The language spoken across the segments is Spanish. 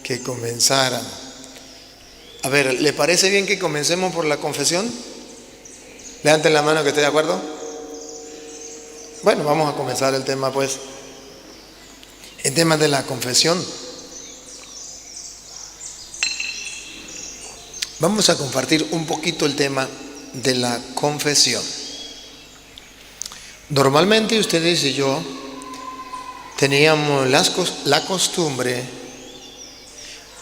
que comenzara. A ver, ¿le parece bien que comencemos por la confesión? Levanten la mano que esté de acuerdo. Bueno, vamos a comenzar el tema pues. El tema de la confesión. Vamos a compartir un poquito el tema de la confesión. Normalmente ustedes y yo teníamos la costumbre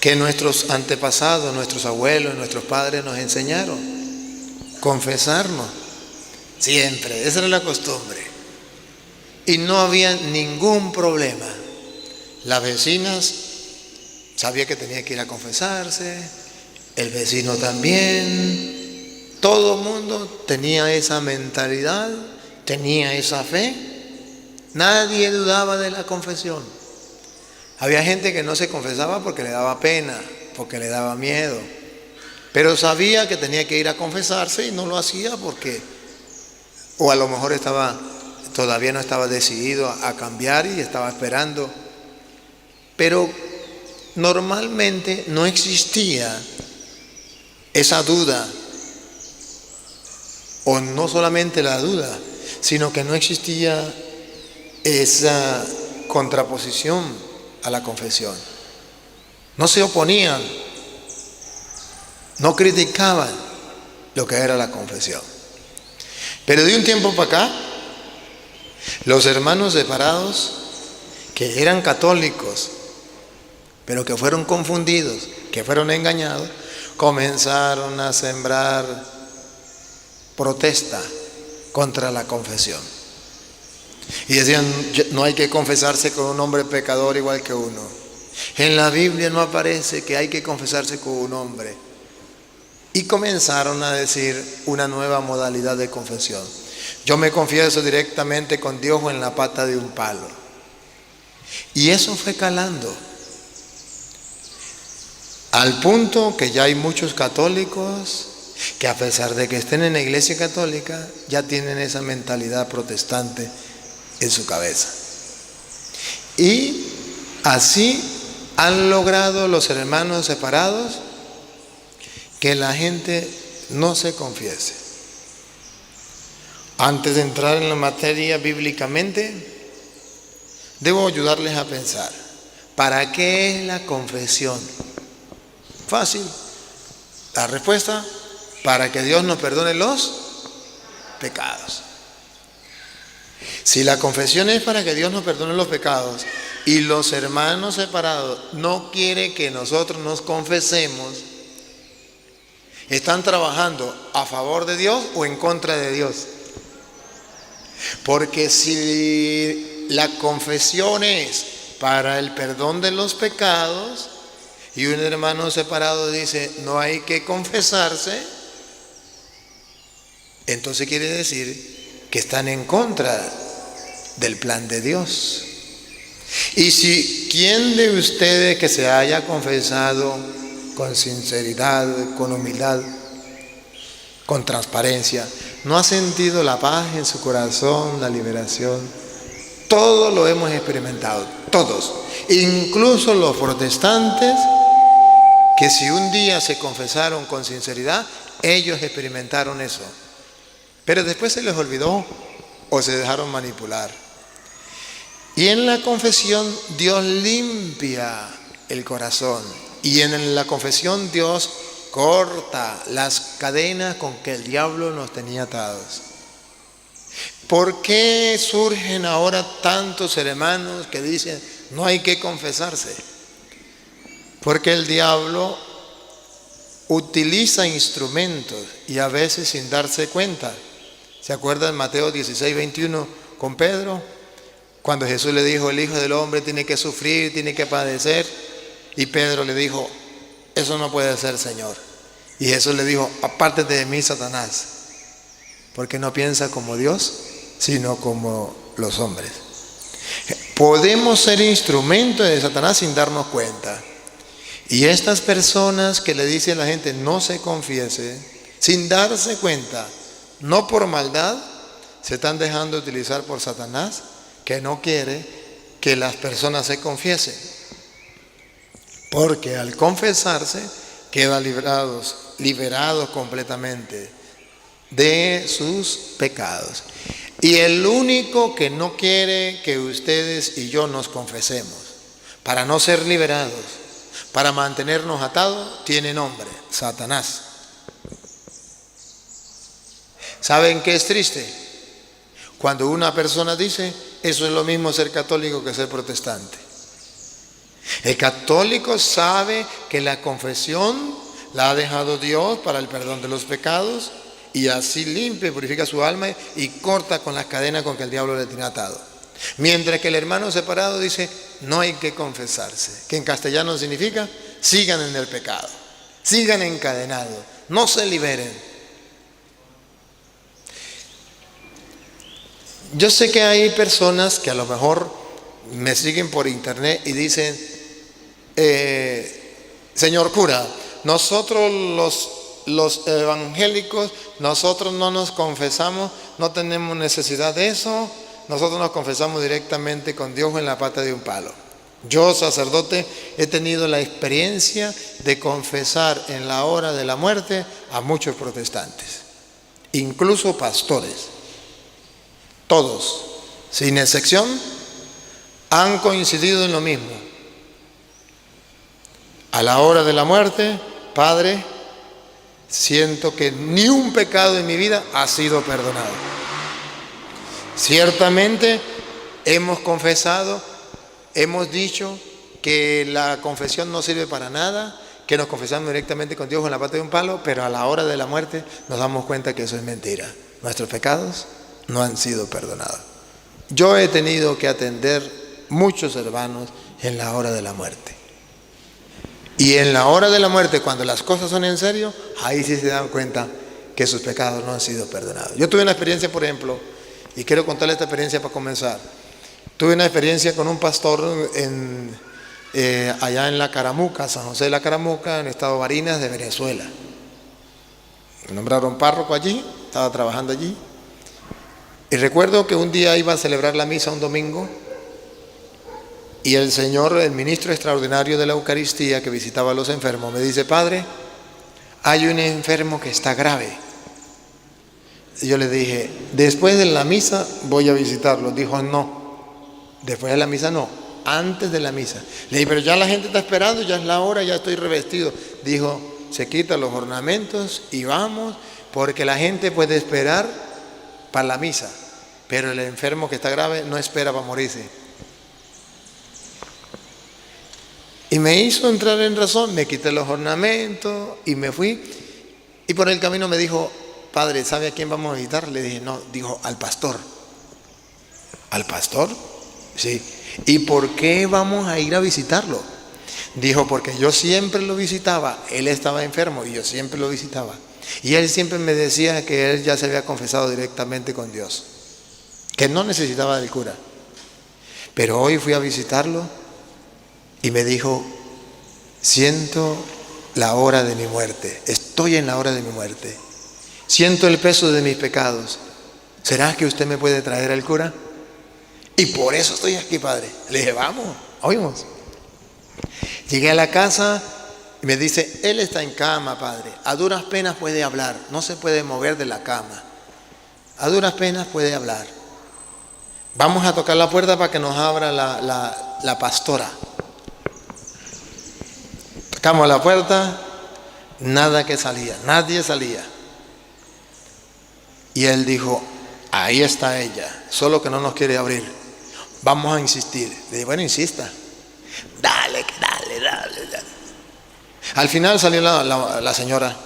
que nuestros antepasados, nuestros abuelos, nuestros padres nos enseñaron: confesarnos. Siempre, esa era la costumbre. Y no había ningún problema. Las vecinas sabían que tenía que ir a confesarse, el vecino también. Todo el mundo tenía esa mentalidad, tenía esa fe. Nadie dudaba de la confesión. Había gente que no se confesaba porque le daba pena, porque le daba miedo, pero sabía que tenía que ir a confesarse y no lo hacía porque, o a lo mejor todavía no estaba decidido a cambiar y estaba esperando. Pero normalmente no existía esa duda, o no solamente la duda, sino que no existía esa contraposición a la confesión. No se oponían, no criticaban lo que era la confesión. Pero de un tiempo para acá, los hermanos separados que eran católicos, pero que fueron confundidos, que fueron engañados, comenzaron a sembrar protesta contra la confesión. Y decían: no hay que confesarse con un hombre pecador igual que uno. En la Biblia no aparece que hay que confesarse con un hombre. Y comenzaron a decir una nueva modalidad de confesión: yo me confieso directamente con Dios o en la pata de un palo. Y eso fue calando, al punto que ya hay muchos católicos que, a pesar de que estén en la iglesia católica, ya tienen esa mentalidad protestante en su cabeza. Y así han logrado los hermanos separados que la gente no se confiese. Antes de entrar en la materia bíblicamente, debo ayudarles a pensar: ¿para qué es la confesión? Fácil. La respuesta: para que Dios nos perdone los pecados. Si la confesión es para que Dios nos perdone los pecados y los hermanos separados no quieren que nosotros nos confesemos, ¿están trabajando a favor de Dios o en contra de Dios? Porque si la confesión es para el perdón de los pecados y un hermano separado dice no hay que confesarse, entonces quiere decir que están en contra del plan de Dios. Y si ¿quién de ustedes que se haya confesado con sinceridad, con humildad, con transparencia, no ha sentido la paz en su corazón, la liberación? Todos lo hemos experimentado, todos, incluso los protestantes, que si un día se confesaron con sinceridad, ellos experimentaron eso, pero después se les olvidó o se dejaron manipular. Y en la confesión Dios limpia el corazón, y en la confesión Dios corta las cadenas con que el diablo nos tenía atados. ¿Por qué surgen ahora tantos hermanos que dicen no hay que confesarse? Porque el diablo utiliza instrumentos y a veces sin darse cuenta. ¿Se acuerdan de Mateo 16, 21 con Pedro? Cuando Jesús le dijo: el Hijo del Hombre tiene que sufrir, tiene que padecer. Y Pedro le dijo: eso no puede ser, Señor. Y Jesús le dijo: apártate de mí, Satanás, porque no piensa como Dios, sino como los hombres. Podemos ser instrumentos de Satanás sin darnos cuenta. Y estas personas que le dicen a la gente no se confiese, sin darse cuenta, no por maldad, se están dejando utilizar por Satanás, que no quiere que las personas se confiesen. Porque al confesarse quedan liberados completamente de sus pecados. Y el único que no quiere que ustedes y yo nos confesemos para no ser liberados, para mantenernos atados, tiene nombre: Satanás. ¿Saben qué es triste? Cuando una persona dice: eso es lo mismo ser católico que ser protestante. El católico sabe que la confesión la ha dejado Dios para el perdón de los pecados, y así limpia y purifica su alma y corta con las cadenas con que el diablo le tiene atado. Mientras que el hermano separado dice: no hay que confesarse, que en castellano significa: sigan en el pecado, sigan encadenados, no se liberen. Yo sé que hay personas que a lo mejor me siguen por internet y dicen: señor cura, nosotros los evangélicos, nosotros no nos confesamos, no tenemos necesidad de eso, nosotros nos confesamos directamente con Dios en la pata de un palo. Yo, sacerdote, he tenido la experiencia de confesar en la hora de la muerte a muchos protestantes, incluso pastores. Todos, sin excepción, han coincidido en lo mismo. A la hora de la muerte: Padre, siento que ni un pecado en mi vida ha sido perdonado. Ciertamente hemos confesado, hemos dicho que la confesión no sirve para nada, que nos confesamos directamente con Dios en la pata de un palo, pero a la hora de la muerte nos damos cuenta que eso es mentira. Nuestros pecados no han sido perdonados. Yo he tenido que atender muchos hermanos en la hora de la muerte. Y en la hora de la muerte, cuando las cosas son en serio, ahí sí se dan cuenta que sus pecados no han sido perdonados. Yo tuve una experiencia, por ejemplo, y quiero contarle esta experiencia para comenzar. Tuve una experiencia con un pastor allá en La Caramuca, San José de La Caramuca, en el estado de Barinas de Venezuela. Me nombraron párroco allí, estaba trabajando allí. Y recuerdo que un día iba a celebrar la misa un domingo, y el Señor, el ministro extraordinario de la Eucaristía que visitaba a los enfermos, me dice: Padre, hay un enfermo que está grave. Y yo le dije: después de la misa voy a visitarlo. Dijo: no, después de la misa no, antes de la misa. Le dije: pero ya la gente está esperando, ya es la hora, ya estoy revestido. Dijo: se quitan los ornamentos y vamos, porque la gente puede esperar para la misa, pero el enfermo que está grave no espera para morirse. Y me hizo entrar en razón, me quité los ornamentos y me fui. Y por el camino me dijo: Padre, ¿sabe a quién vamos a visitar? Le dije: no. Dijo: al pastor. ¿Al pastor? Sí. ¿Y por qué vamos a ir a visitarlo? Dijo: porque yo siempre lo visitaba, él estaba enfermo y yo siempre lo visitaba. Y él siempre me decía que él ya se había confesado directamente con Dios, que no necesitaba del cura. Pero hoy fui a visitarlo y me dijo: siento la hora de mi muerte, estoy en la hora de mi muerte, siento el peso de mis pecados. ¿Será que usted me puede traer al cura? Y por eso estoy aquí, padre. Le dije: vamos, oímos. Llegué a la casa y me dice: él está en cama, padre, a duras penas puede hablar, no se puede mover de la cama, a duras penas puede hablar. Vamos a tocar la puerta para que nos abra la pastora. Tocamos la puerta, nada que salía, nadie salía. Y él dijo: ahí está ella, solo que no nos quiere abrir. Vamos a insistir. Le dije: bueno, insista. Dale. Al final salió la señora.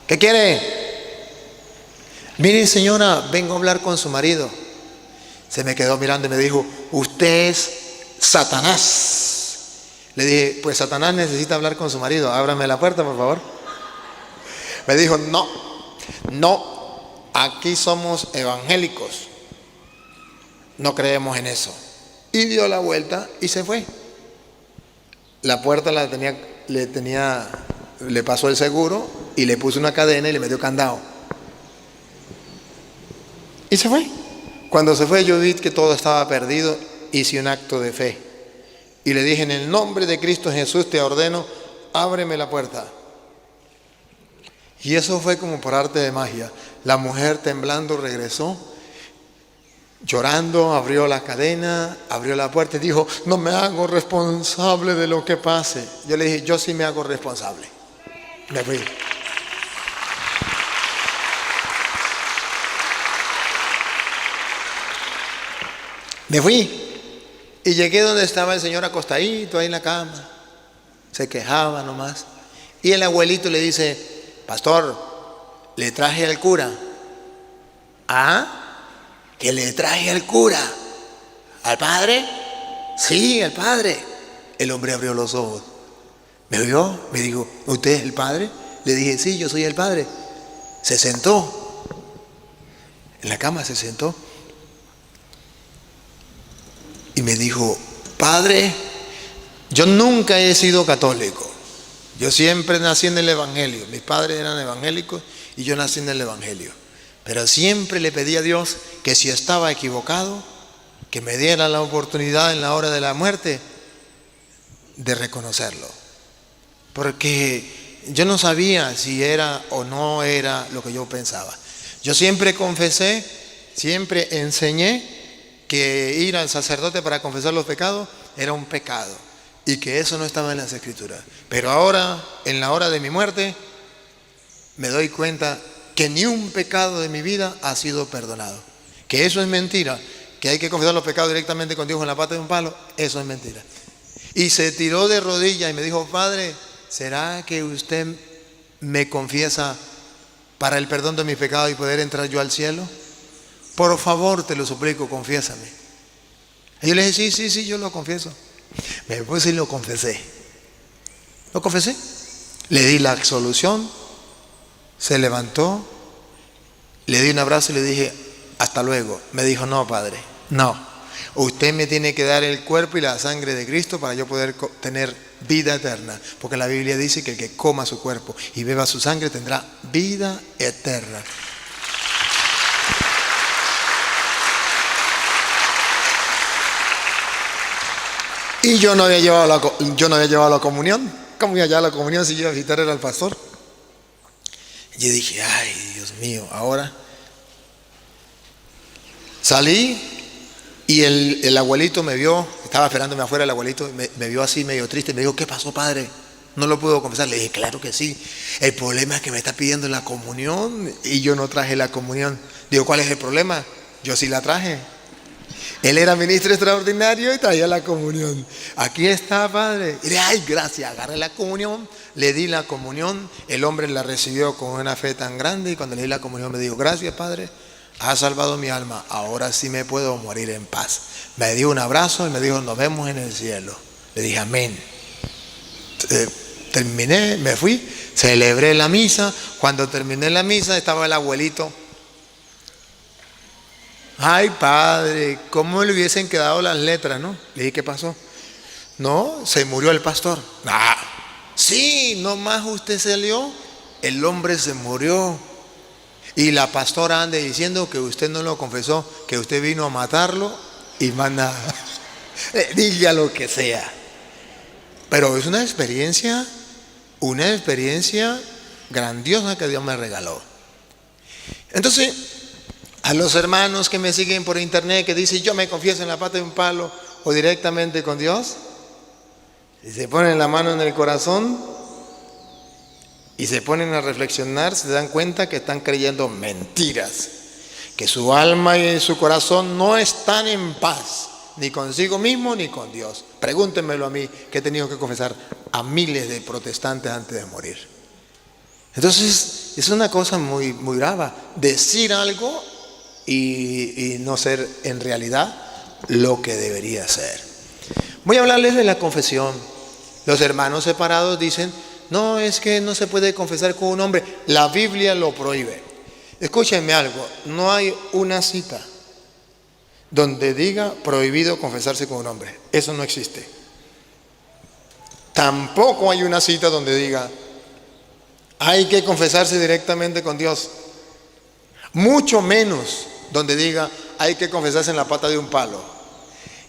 ¿Qué quiere? Mire, señora, vengo a hablar con su marido. Se me quedó mirando y me dijo: usted es Satanás. Le dije: pues Satanás necesita hablar con su marido, ábrame la puerta, por favor. Me dijo: no, aquí somos evangélicos, no creemos en eso. Y dio la vuelta y se fue. La puerta le pasó el seguro y le puso una cadena y le metió candado. Y se fue. Cuando se fue, yo vi que todo estaba perdido, hice un acto de fe. y le dije: en el nombre de Cristo Jesús te ordeno, ábreme la puerta. Y eso fue como por arte de magia. La mujer, temblando, regresó, llorando, abrió la cadena, abrió la puerta y dijo: no me hago responsable de lo que pase. Yo le dije: yo sí me hago responsable. Me fui. Me fui y llegué donde estaba el señor acostadito ahí en la cama. Se quejaba nomás. Y el abuelito le dice: pastor, le traje al cura. ¿Ah? ¿Que le traje al cura? ¿Al padre? Sí, al padre. El hombre abrió los ojos. ¿Me vio? Me dijo: ¿usted es el padre? Le dije: sí, yo soy el padre. Se sentó. En la cama se sentó. Y me dijo: padre, yo nunca he sido católico. Yo siempre nací en el Evangelio. Mis padres eran evangélicos y yo nací en el Evangelio. Pero siempre le pedí a Dios que si estaba equivocado, que me diera la oportunidad en la hora de la muerte de reconocerlo. Porque yo no sabía si era o no era lo que yo pensaba. Yo siempre confesé, siempre enseñé que ir al sacerdote para confesar los pecados era un pecado y que eso no estaba en las Escrituras. Pero ahora, en la hora de mi muerte, me doy cuenta que ni un pecado de mi vida ha sido perdonado. Que eso es mentira, que hay que confesar los pecados directamente con Dios en la pata de un palo, eso es mentira. Y se tiró de rodillas y me dijo: padre, ¿será que usted me confiesa para el perdón de mis pecados y poder entrar yo al cielo? Por favor, te lo suplico, confiésame. Y yo le dije: sí, yo lo confieso. Me puse y lo confesé. Lo confesé. Le di la absolución. Se levantó. Le di un abrazo y le dije: hasta luego. Me dijo: no, padre, no. Usted me tiene que dar el cuerpo y la sangre de Cristo para yo poder tener vida eterna. Porque la Biblia dice que el que coma su cuerpo y beba su sangre tendrá vida eterna. Y yo no había llevado la comunión. ¿Cómo iba a llevar la comunión si yo iba a visitar al pastor? Y yo dije: ay, Dios mío, ahora. Salí y el abuelito me vio, estaba esperándome afuera el abuelito, me vio así medio triste, me dijo: ¿qué pasó, padre? ¿No lo puedo confesar? Le dije: claro que sí. El problema es que me está pidiendo la comunión y yo no traje la comunión. Digo: ¿cuál es el problema? Yo sí la traje. Él era ministro extraordinario y traía la comunión. Aquí está, padre. Y le: ay, gracias. Agarré la comunión, le di la comunión. El hombre la recibió con una fe tan grande y cuando le di la comunión me dijo: gracias, padre, has salvado mi alma. Ahora sí me puedo morir en paz. Me dio un abrazo y me dijo: nos vemos en el cielo. Le dije: amén. Terminé, me fui, celebré la misa. Cuando terminé la misa estaba el abuelito. Ay, padre, ¿cómo le hubiesen quedado las letras, no? Le dije: ¿qué pasó? No, se murió el pastor. Ah, sí, nomás usted salió, el hombre se murió. Y la pastora anda diciendo que usted no lo confesó, que usted vino a matarlo y más nada. Diga lo que sea. Pero es una experiencia grandiosa que Dios me regaló. Entonces, a los hermanos que me siguen por internet que dicen: yo me confieso en la pata de un palo o directamente con Dios, y se ponen la mano en el corazón y se ponen a reflexionar, se dan cuenta que están creyendo mentiras, que su alma y su corazón no están en paz, ni consigo mismo ni con Dios. Pregúntenmelo a mí, que he tenido que confesar a miles de protestantes antes de morir. Entonces, es una cosa muy, muy brava, decir algo y no ser en realidad lo que debería ser. Voy a hablarles de la confesión. Los hermanos separados dicen: no, es que no se puede confesar con un hombre. La Biblia lo prohíbe. Escúchenme algo, no hay una cita donde diga prohibido confesarse con un hombre. Eso no existe. Tampoco hay una cita donde diga hay que confesarse directamente con Dios. Mucho menos donde diga hay que confesarse en la pata de un palo.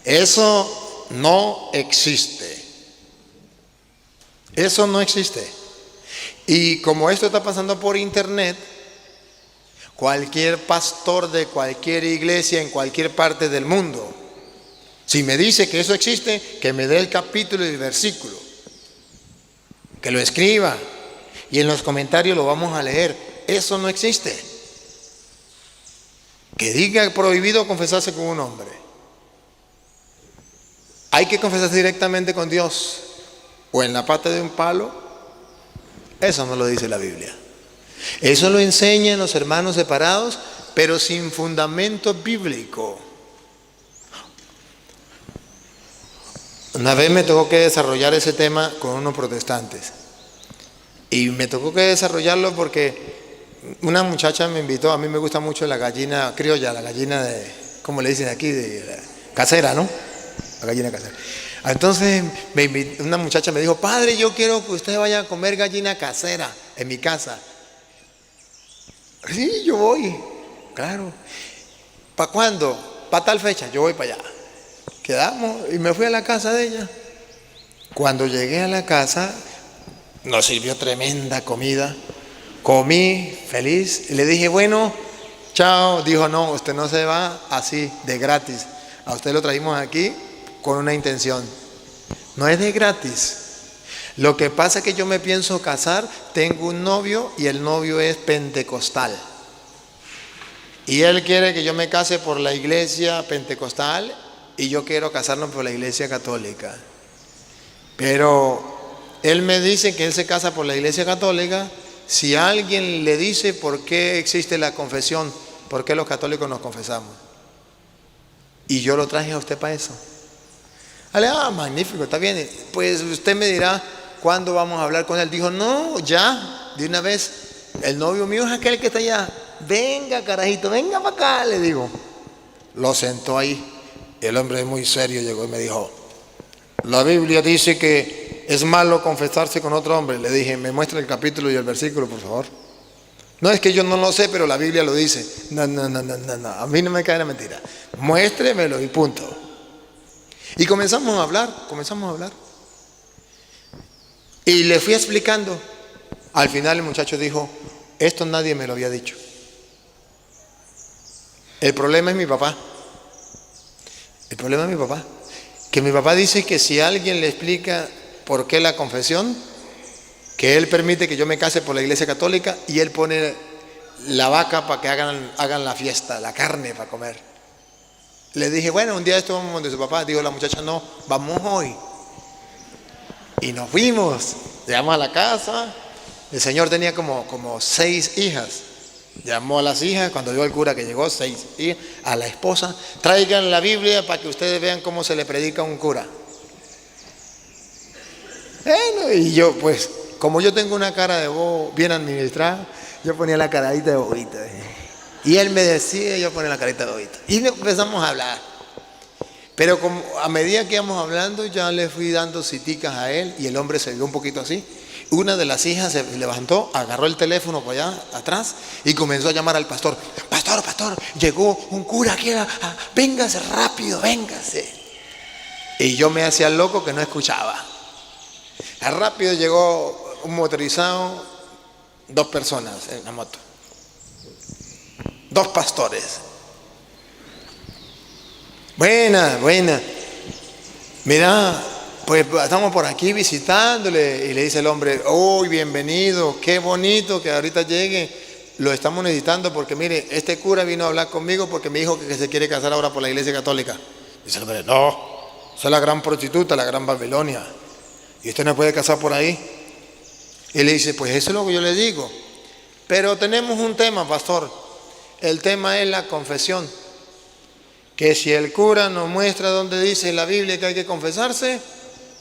Eso no existe. Eso no existe. Y como esto está pasando por internet, cualquier pastor de cualquier iglesia en cualquier parte del mundo, si me dice que eso existe, que me dé el capítulo y el versículo, que lo escriba y en los comentarios lo vamos a leer. Eso no existe. Que diga prohibido confesarse con un hombre. Hay que confesarse directamente con Dios o en la pata de un palo. Eso no lo dice la Biblia. Eso lo enseñan los hermanos separados, pero sin fundamento bíblico. Una vez me tocó que desarrollar ese tema con unos protestantes. Y me tocó que desarrollarlo porque una muchacha me invitó. A mí me gusta mucho la gallina criolla, la gallina de, ¿cómo le dicen aquí? De casera, ¿no? La gallina casera. Entonces una muchacha me dijo: padre, yo quiero que usted vaya a comer gallina casera en mi casa. Sí, yo voy, claro. ¿Para cuándo? Para tal fecha, yo voy para allá. Quedamos y me fui a la casa de ella. Cuando llegué a la casa, nos sirvió tremenda comida. Comí feliz y le dije: bueno, chao. Dijo: no, usted no se va así de gratis. A usted lo trajimos aquí con una intención. No es de gratis. Lo que pasa es que yo me pienso casar, tengo un novio y el novio es pentecostal. Y él quiere que yo me case por la iglesia pentecostal y yo quiero casarnos por la iglesia católica. Pero él me dice que él se casa por la iglesia católica. Si alguien le dice por qué existe la confesión, por qué los católicos nos confesamos. Y yo lo traje a usted para eso. Magnífico, está bien. Pues usted me dirá cuándo vamos a hablar con él. Dijo: no, ya, de una vez. El novio mío es aquel que está allá. Venga, carajito, venga para acá, le digo. Lo sentó ahí. El hombre muy serio llegó y me dijo: la Biblia dice que es malo confesarse con otro hombre. Le dije: me muestra el capítulo y el versículo, por favor. No, es que yo no lo sé, pero la Biblia lo dice. No, a mí no me cae la mentira. Muéstremelo y punto. Y comenzamos a hablar. Y le fui explicando. Al final el muchacho dijo: esto nadie me lo había dicho. El problema es mi papá. Que mi papá dice que si alguien le explica por qué la confesión, que él permite que yo me case por la iglesia católica y él pone la vaca para que hagan la fiesta, la carne para comer. Le dije: bueno, un día esto vamos donde su papá. Dijo la muchacha: no, vamos hoy. Y nos fuimos, llegamos a la casa. El señor tenía como 6 hijas. Llamó a las hijas, cuando vio al cura que llegó, 6 hijas, a la esposa: traigan la Biblia para que ustedes vean cómo se le predica a un cura. Bueno, y yo, pues, como yo tengo una cara de bobo bien administrada, yo ponía la caradita de bobito. Y él me decía, yo ponía la carita de bobito. Y empezamos a hablar. Pero como a medida que íbamos hablando, ya le fui dando citicas a él y el hombre se vio un poquito así. Una de las hijas se levantó, agarró el teléfono por allá atrás y comenzó a llamar al pastor. Pastor, llegó un cura aquí, véngase rápido, véngase. Y yo me hacía loco que no escuchaba. Rápido llegó un motorizado, 2 personas en la moto, 2 pastores. Buena. Mira, pues estamos por aquí visitándole. Y le dice el hombre: uy, bienvenido, qué bonito que ahorita llegue. Lo estamos necesitando porque mire, este cura vino a hablar conmigo porque me dijo que se quiere casar ahora por la iglesia católica. Dice el hombre: no, esa es la gran prostituta, la gran Babilonia. Y usted no puede casar por ahí. Y le dice: pues eso es lo que yo le digo. Pero tenemos un tema, pastor. El tema es la confesión. Que si el cura nos muestra donde dice en la Biblia que hay que confesarse,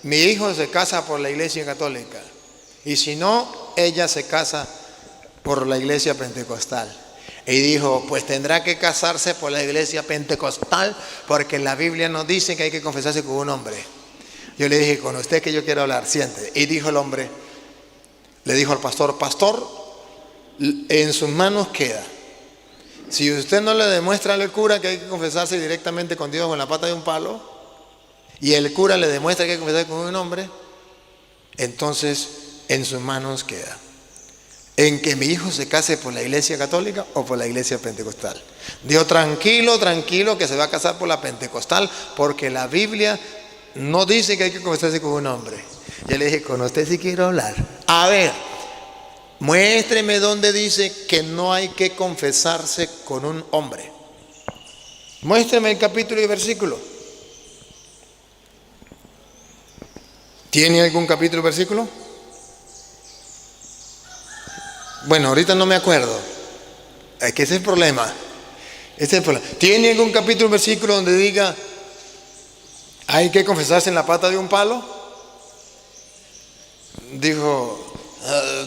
mi hijo se casa por la iglesia católica. Y si no, ella se casa por la iglesia pentecostal. Y dijo: pues tendrá que casarse por la iglesia pentecostal porque la Biblia nos dice que hay que confesarse con un hombre. Yo le dije: con usted que yo quiero hablar, siéntate. Y dijo el hombre, le dijo al pastor: pastor, en sus manos queda. Si usted no le demuestra al cura que hay que confesarse directamente con Dios con la pata de un palo, y el cura le demuestra que hay que confesar con un hombre, entonces en sus manos queda. En que mi hijo se case por la iglesia católica o por la iglesia pentecostal. Dijo, tranquilo, tranquilo, que se va a casar por la pentecostal, porque la Biblia no dice que hay que confesarse con un hombre. Yo le dije, con usted sí quiero hablar. A ver, muéstreme dónde dice que no hay que confesarse con un hombre. Muéstreme el capítulo y versículo. ¿Tiene algún capítulo y versículo? Bueno, ahorita no me acuerdo. Es que ese es el problema. Ese es el problema. ¿Tiene algún capítulo o versículo donde diga hay que confesarse en la pata de un palo? Dijo,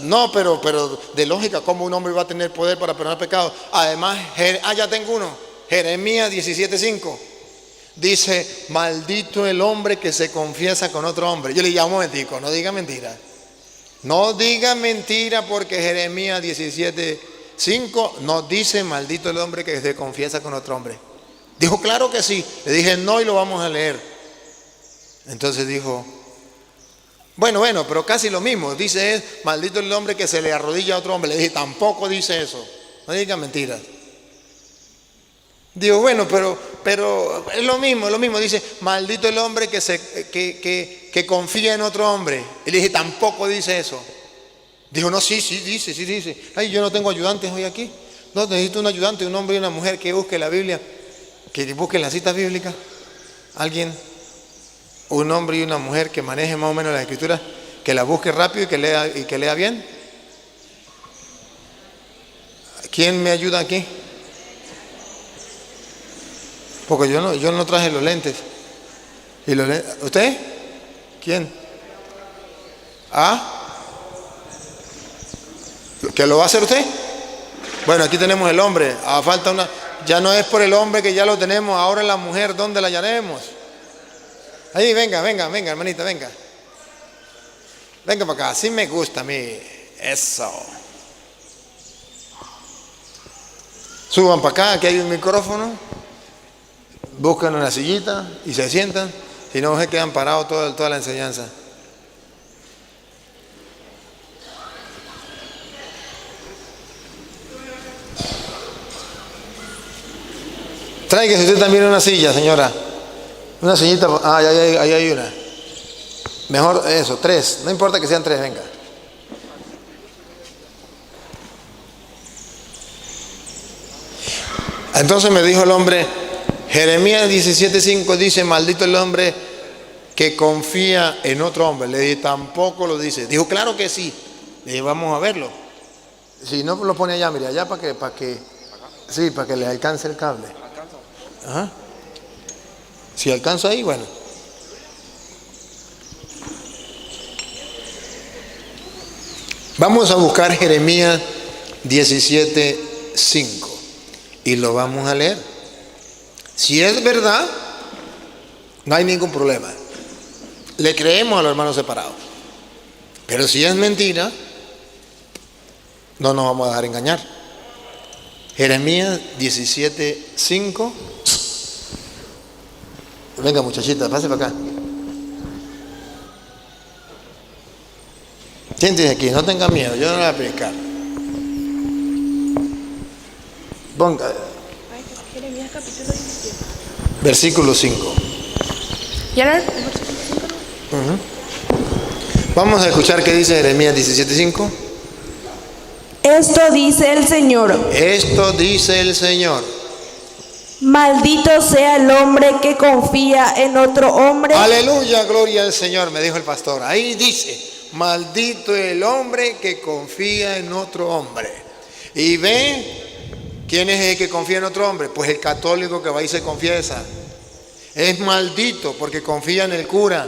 no, pero de lógica, ¿cómo un hombre va a tener poder para perdonar pecados? Además, ya tengo uno. Jeremías 17:5. Dice, maldito el hombre que se confiesa con otro hombre. Yo le llamo momentico, no diga mentira. No diga mentira, porque Jeremías 17:5 nos dice maldito el hombre que se confiesa con otro hombre. Dijo, claro que sí. Le dije, no, y lo vamos a leer. Entonces dijo, bueno, pero casi lo mismo. Dice, maldito el hombre que se le arrodilla a otro hombre. Le dije, tampoco dice eso. No diga mentiras. Digo, bueno, pero es lo mismo. Dice, maldito el hombre que confía en otro hombre. Y le dije, tampoco dice eso. Dijo, no, sí dice. Ay, yo no tengo ayudantes hoy aquí. No, necesito un ayudante, un hombre y una mujer que busque la Biblia, que busque las citas bíblicas. Alguien, un hombre y una mujer que maneje más o menos las escrituras, que la busque rápido y que lea bien. ¿Quién me ayuda aquí? Porque yo no traje los lentes. ¿Y los lentes? ¿Usted? ¿Quién? ¿Que lo va a hacer usted? Bueno, aquí tenemos el hombre. Falta una. Ya no es por el hombre que ya lo tenemos. Ahora la mujer, ¿dónde la hallaremos? Ahí, venga, hermanita, venga. Venga para acá. Así me gusta a mí. Eso. Suban para acá, aquí hay un micrófono. Buscan una sillita y se sientan. Si no, se quedan parados toda la enseñanza. Tráigase usted también una silla, señora. Una sillita. Ahí hay una. Mejor eso, 3. No importa que sean 3, venga. Entonces me dijo el hombre, Jeremías 17:5 dice, maldito el hombre que confía en otro hombre. Le dije, tampoco lo dice. Dijo, claro que sí. Le dije, vamos a verlo. Si no, lo pone allá, mire, allá para que le alcance el cable. Ajá. Si alcanzo ahí, bueno. Vamos a buscar Jeremías 17:5 y lo vamos a leer. Si es verdad, no hay ningún problema. Le creemos a los hermanos separados. Pero si es mentira, no nos vamos a dejar engañar. Jeremías 17:5. Venga, muchachita, pase para acá. Siéntese aquí, no tenga miedo, yo no le voy a predicar. Ponga. Jeremías capítulo 17. Versículo 5. ¿Ya era el versículo 5? Vamos a escuchar qué dice Jeremías 17:5. Esto dice el Señor. Esto dice el Señor. Maldito sea el hombre que confía en otro hombre. Aleluya, gloria al Señor, me dijo el pastor. Ahí dice, maldito el hombre que confía en otro hombre. Y ve, ¿quién es el que confía en otro hombre? Pues el católico que va y se confiesa. Es maldito porque confía en el cura.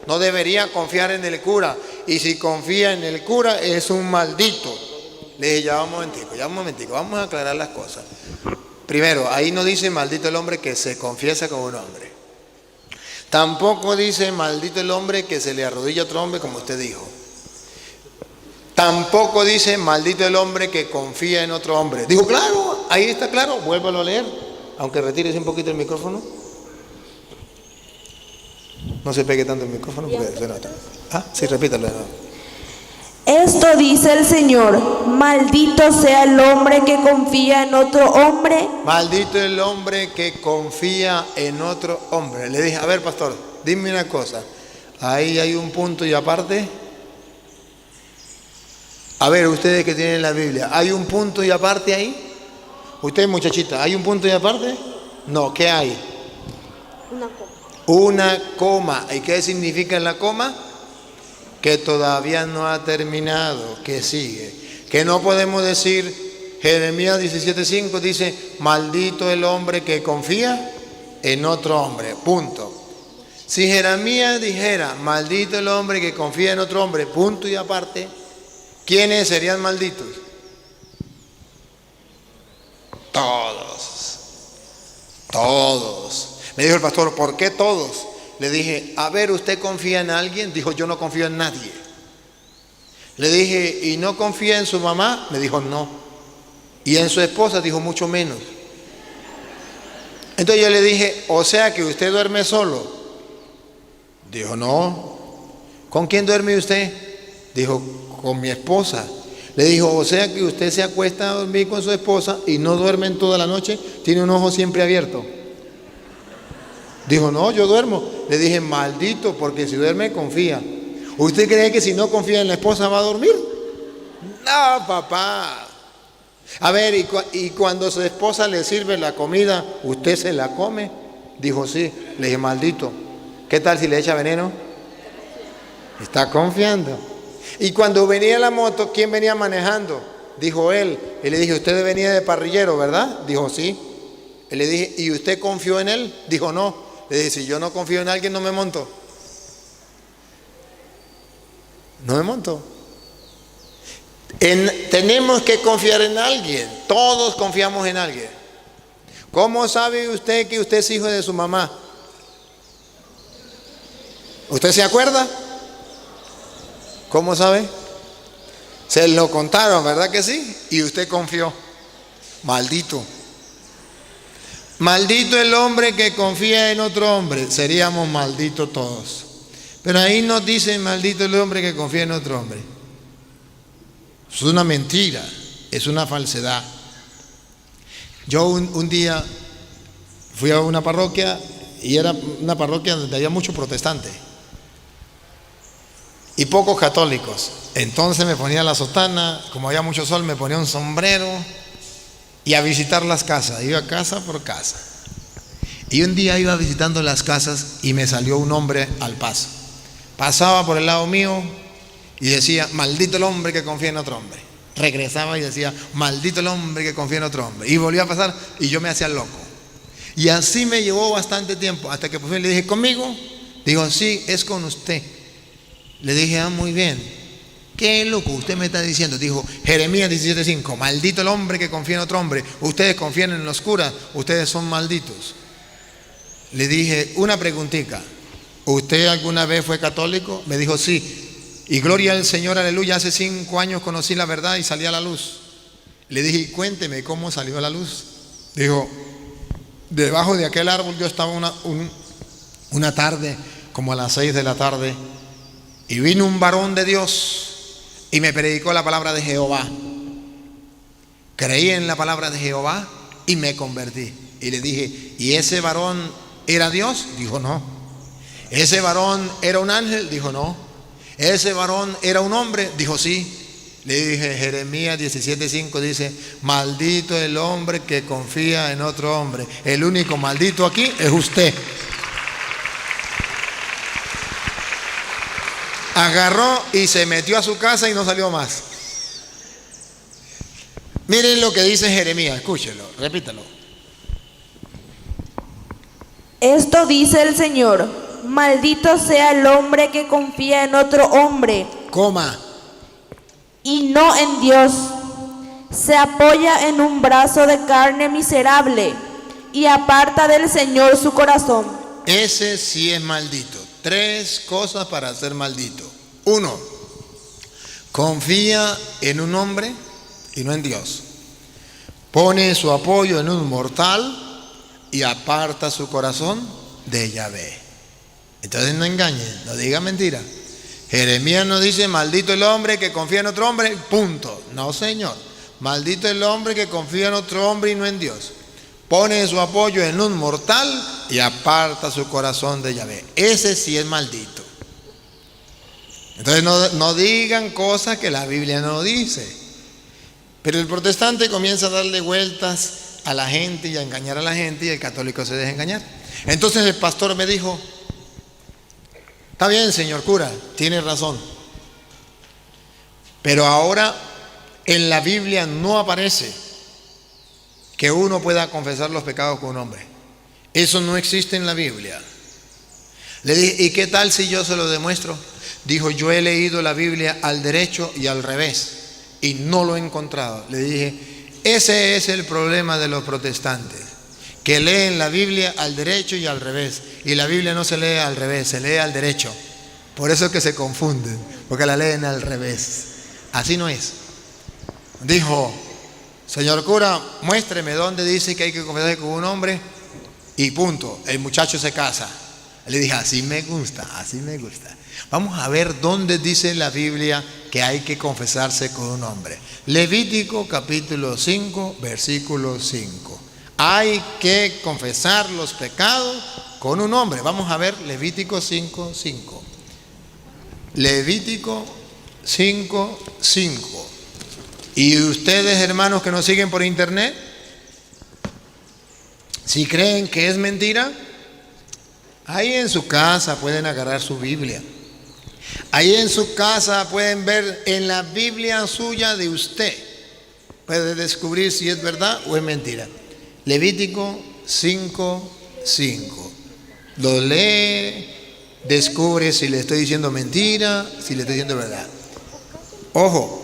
No debería confiar en el cura. Y si confía en el cura es un maldito. Le dije, ya un momentico, vamos a aclarar las cosas. Primero, ahí no dice maldito el hombre que se confiesa con un hombre. Tampoco dice maldito el hombre que se le arrodilla a otro hombre, como usted dijo. Tampoco dice maldito el hombre que confía en otro hombre. Dijo, claro, ahí está claro, vuélvalo a leer, aunque retires un poquito el micrófono. No se pegue tanto el micrófono porque se nota. Ah, sí, repítalo de nuevo. Esto dice el Señor, maldito sea el hombre que confía en otro hombre. Maldito el hombre que confía en otro hombre. Le dije, a ver, pastor, dime una cosa. Ahí hay un punto y aparte. A ver, ustedes que tienen la Biblia, ¿hay un punto y aparte ahí? Usted, muchachita, ¿hay un punto y aparte? No, ¿qué hay? Una copa. Una coma. ¿Y qué significa la coma? Que todavía no ha terminado, que sigue. Que no podemos decir, Jeremías 17:5 dice, maldito el hombre que confía en otro hombre, punto. Si Jeremías dijera, maldito el hombre que confía en otro hombre, punto y aparte, ¿quiénes serían malditos? Todos. Todos. Me dijo el pastor, ¿por qué todos? Le dije, a ver, ¿usted confía en alguien? Dijo, yo no confío en nadie. Le dije, ¿y no confía en su mamá? Me dijo, no. ¿Y en su esposa? Dijo, mucho menos. Entonces yo le dije, o sea que usted duerme solo. Dijo, no. ¿Con quién duerme usted? Dijo, con mi esposa. Le dijo, o sea que usted se acuesta a dormir con su esposa y no duerme en toda la noche, tiene un ojo siempre abierto. Dijo, no, yo duermo. Le dije, maldito, porque si duerme confía. ¿Usted cree que si no confía en la esposa va a dormir? No, papá. A ver, y cuando su esposa le sirve la comida, ¿usted se la come? Dijo, sí. Le dije, maldito. ¿Qué tal si le echa veneno? Está confiando. Y cuando venía la moto, ¿quién venía manejando? Dijo él. Y le dije, usted venía de parrillero, ¿verdad? Dijo, sí. Y le dije, ¿y usted confió en él? Dijo, no. Le dije, si yo no confío en alguien, no me monto. No me monto. Tenemos que confiar en alguien. Todos confiamos en alguien. ¿Cómo sabe usted que usted es hijo de su mamá? ¿Usted se acuerda? ¿Cómo sabe? Se lo contaron, ¿verdad que sí? Y usted confió. Maldito. Maldito el hombre que confía en otro hombre. Seríamos malditos todos. Pero ahí nos dicen maldito el hombre que confía en otro hombre. Es una mentira, es una falsedad. Yo un día fui a una parroquia y era una parroquia donde había muchos protestantes y pocos católicos. Entonces me ponía la sotana, como había mucho sol me ponía un sombrero y a visitar las casas, iba casa por casa. Y un día iba visitando las casas y me salió un hombre al paso. Pasaba por el lado mío y decía, maldito el hombre que confía en otro hombre. Regresaba y decía, maldito el hombre que confía en otro hombre. Y volvía a pasar y yo me hacía loco. Y así me llevó bastante tiempo, hasta que por fin le dije, ¿conmigo? Dijo, sí, es con usted. Le dije, ah, muy bien. ¿Qué loco usted me está diciendo? Dijo, Jeremías 17:5, maldito el hombre que confía en otro hombre. Ustedes confían en los curas, ustedes son malditos. Le dije, una preguntita. ¿Usted alguna vez fue católico? Me dijo, sí. Y gloria al Señor, aleluya, hace 5 años conocí la verdad y salí a la luz. Le dije, cuénteme cómo salió a la luz. Dijo, debajo de aquel árbol yo estaba una tarde, como a las 6 de la tarde, y vino un varón de Dios y me predicó la palabra de Jehová. Creí en la palabra de Jehová y me convertí. Y le dije, ¿y ese varón era Dios? Dijo, no. ¿Ese varón era un ángel? Dijo, no. ¿Ese varón era un hombre? Dijo, sí. Le dije, Jeremías 17:5 dice, maldito el hombre que confía en otro hombre. El único maldito aquí es usted. Agarró y se metió a su casa y no salió más. Miren lo que dice Jeremías, escúchelo, repítalo. Esto dice el Señor, maldito sea el hombre que confía en otro hombre. Coma. Y no en Dios. Se apoya en un brazo de carne miserable y aparta del Señor su corazón. Ese sí es maldito. 3 cosas para ser maldito. 1, confía en un hombre y no en Dios. Pone su apoyo en un mortal y aparta su corazón de Yahvé. Entonces no engañen, no diga mentira. Jeremías no dice maldito el hombre que confía en otro hombre, punto. No, señor. Maldito el hombre que confía en otro hombre y no en Dios. Pone su apoyo en un mortal y aparta su corazón de Yahvé. Ese sí es maldito. Entonces no digan cosas que la Biblia no dice. Pero el protestante comienza a darle vueltas a la gente y a engañar a la gente, y el católico se deja engañar. Entonces el pastor me dijo: está bien, señor cura, tiene razón, pero ahora en la Biblia no aparece que uno pueda confesar los pecados con un hombre. Eso no existe en la Biblia. Le dije: ¿y qué tal si yo se lo demuestro? Dijo: yo he leído la Biblia al derecho y al revés y no lo he encontrado. Le dije: ese es el problema de los protestantes, que leen la Biblia al derecho y al revés, y la Biblia no se lee al revés, se lee al derecho. Por eso es que se confunden, porque la leen al revés. Así no es. Dijo: señor cura, muéstreme dónde dice que hay que confesarse con un hombre, y punto. El muchacho se casa. Le dije: así me gusta, así me gusta. Vamos a ver dónde dice la Biblia que hay que confesarse con un hombre. Levítico capítulo 5, versículo 5. Hay que confesar los pecados con un hombre. Vamos a ver Levítico 5, 5. Levítico 5, 5. Y ustedes, hermanos que nos siguen por internet, si creen que es mentira, ahí en su casa pueden agarrar su Biblia. Ahí en su casa pueden ver en la Biblia suya de usted. Puede descubrir si es verdad o es mentira. Levítico 5, 5. Lo lee, descubre si le estoy diciendo mentira, si le estoy diciendo verdad. Ojo.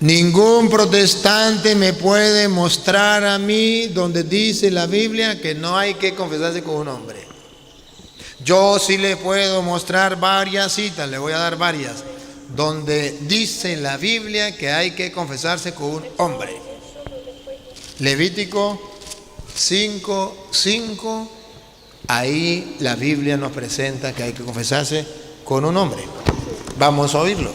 Ningún protestante me puede mostrar a mí donde dice la Biblia que no hay que confesarse con un hombre. Yo sí le puedo mostrar varias citas, le voy a dar varias, donde dice la Biblia que hay que confesarse con un hombre. Levítico 5, 5, ahí la Biblia nos presenta que hay que confesarse con un hombre. Vamos a oírlo.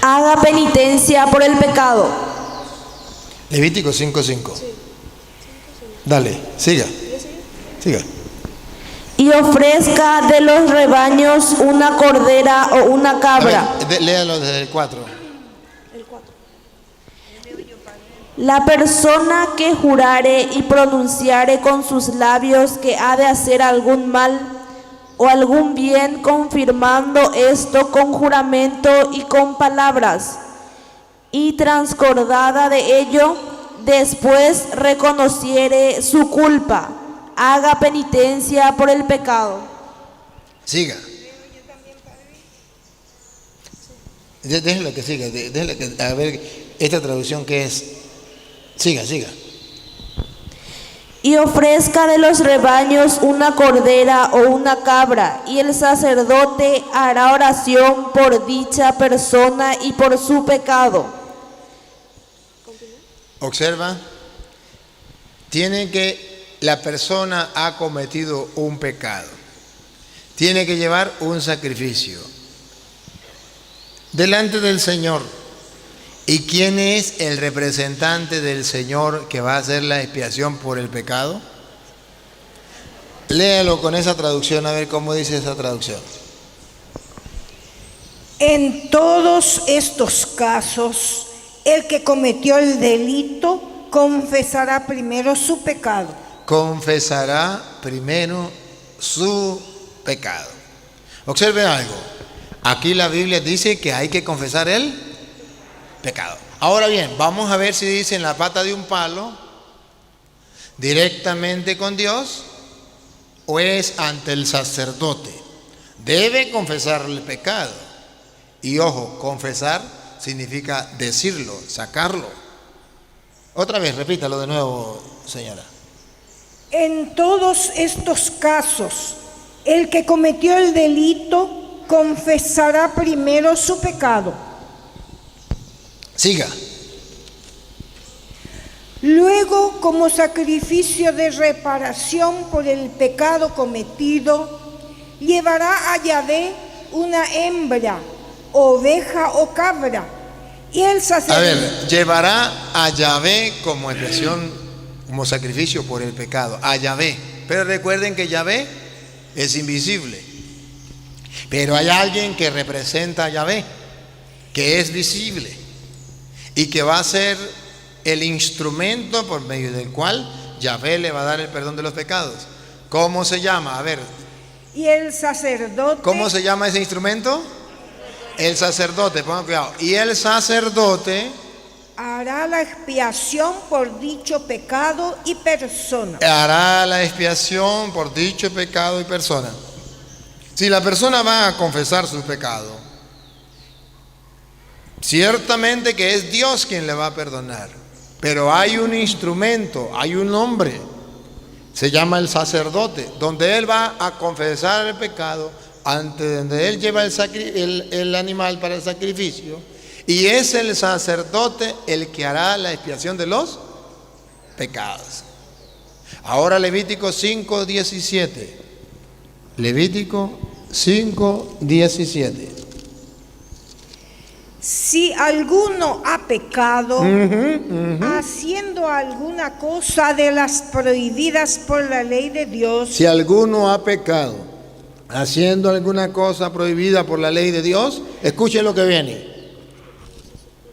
Haga penitencia por el pecado. Levítico 5, 5. Dale, siga. Siga. Y ofrezca de los rebaños una cordera o una cabra. Léalo desde el 4. La persona que jurare y pronunciare con sus labios que ha de hacer algún mal o algún bien, confirmando esto con juramento y con palabras, y transcordada de ello, después reconociere su culpa, haga penitencia por el pecado. Siga. Déjelo que siga, déjelo que, a ver esta traducción que es. Siga, siga. Y ofrezca de los rebaños una cordera o una cabra, y el sacerdote hará oración por dicha persona y por su pecado. Observa, la persona ha cometido un pecado, tiene que llevar un sacrificio delante del Señor. ¿Y quién es el representante del Señor que va a hacer la expiación por el pecado? Léalo con esa traducción, a ver cómo dice esa traducción. En todos estos casos, el que cometió el delito confesará primero su pecado. Confesará primero su pecado. Observe algo. Aquí la Biblia dice que hay que confesar el pecado. Ahora bien, vamos a ver si dice en la pata de un palo, directamente con Dios, o es ante el sacerdote. Debe confesar el pecado. Y ojo, confesar significa decirlo, sacarlo. Otra vez, repítalo de nuevo, señora. En todos estos casos, el que cometió el delito confesará primero su pecado. Siga. Luego, como sacrificio de reparación por el pecado cometido, llevará a Yahvé una hembra, oveja o cabra, y el sacerdote... llevará a Yahvé como expiación, como sacrificio por el pecado, a Yahvé. Pero recuerden que Yahvé es invisible. Pero hay alguien que representa a Yahvé, que es visible y que va a ser el instrumento por medio del cual Yahvé le va a dar el perdón de los pecados. ¿Cómo se llama? A ver. Y el sacerdote... ¿Cómo se llama ese instrumento? El sacerdote, pongan cuidado. Y el sacerdote hará la expiación por dicho pecado y persona. hará la expiación por dicho pecado y persona. Si la persona va a confesar su pecado, ciertamente que es Dios quien le va a perdonar. Pero hay un instrumento, hay un hombre, se llama el sacerdote, donde él va a confesar el pecado, ante donde él lleva el animal para el sacrificio, y es el sacerdote el que hará la expiación de los pecados. Ahora Levítico 5:17. Levítico 5:17. Si alguno ha pecado haciendo alguna cosa de las prohibidas por la ley de Dios, Si alguno ha pecado haciendo alguna cosa prohibida por la ley de Dios, escuchen lo que viene.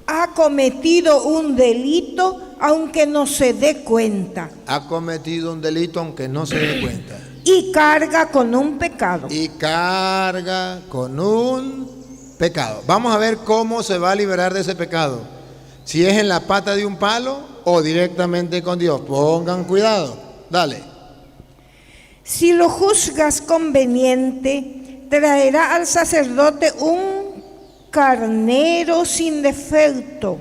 ha cometido un delito aunque no se dé cuenta, Ha cometido un delito aunque no se dé cuenta. y carga con un pecado. Y carga con un pecado. Vamos a ver cómo se va a liberar de ese pecado. Si es en la pata de un palo o directamente con Dios. Pongan cuidado. Dale. Si lo juzgas conveniente, traerá al sacerdote un carnero sin defecto,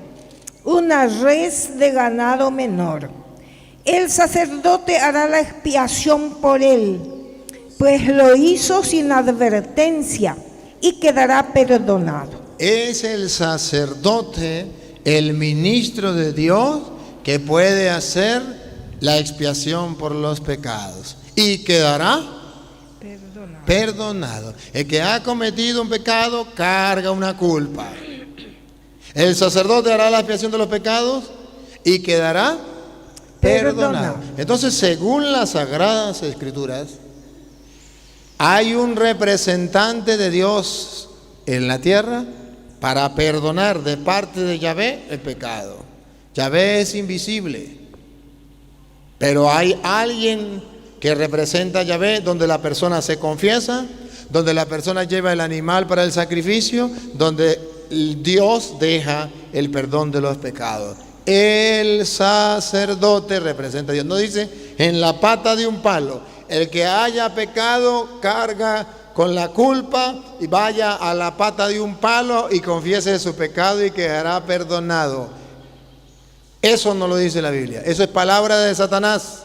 una res de ganado menor. El sacerdote hará la expiación por él, pues lo hizo sin advertencia, y quedará perdonado. Es el sacerdote, el ministro de Dios, que puede hacer la expiación por los pecados. Y quedará perdonado. El que ha cometido un pecado carga una culpa. El sacerdote hará la expiación de los pecados y quedará perdonado. Entonces, según las Sagradas Escrituras, hay un representante de Dios en la tierra para perdonar de parte de Yahvé el pecado. Yahvé es invisible, pero hay alguien que representa a Yahvé, donde la persona se confiesa, donde la persona lleva el animal para el sacrificio, donde Dios deja el perdón de los pecados. El sacerdote representa a Dios. No dice en la pata de un palo. El que haya pecado carga con la culpa y vaya a la pata de un palo y confiese su pecado y quedará perdonado. Eso no lo dice la Biblia. Eso es palabra de Satanás.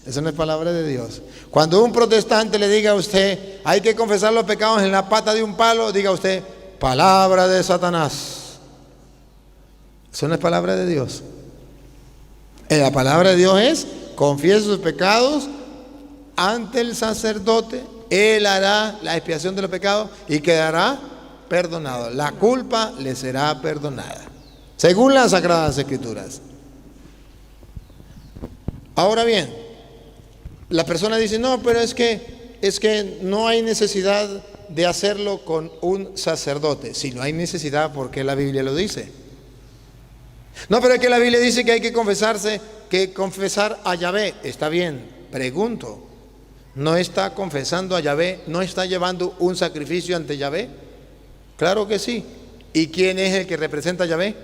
Eso no es palabra de Dios. Cuando un protestante le diga a usted, hay que confesar los pecados en la pata de un palo, diga usted, palabra de Satanás. Eso no es palabra de Dios. La palabra de Dios es, confiese sus pecados ante el sacerdote, él hará la expiación de los pecados y quedará perdonado. La culpa le será perdonada, según las Sagradas Escrituras. Ahora bien, la persona dice, no, pero es que no hay necesidad de hacerlo con un sacerdote. Si no hay necesidad, ¿por qué la Biblia lo dice? No, pero es que la Biblia dice que hay que confesar a Yahvé. Está bien, pregunto, ¿no está confesando a Yahvé? ¿No está llevando un sacrificio ante Yahvé? Claro que sí. ¿Y quién es el que representa a Yahvé?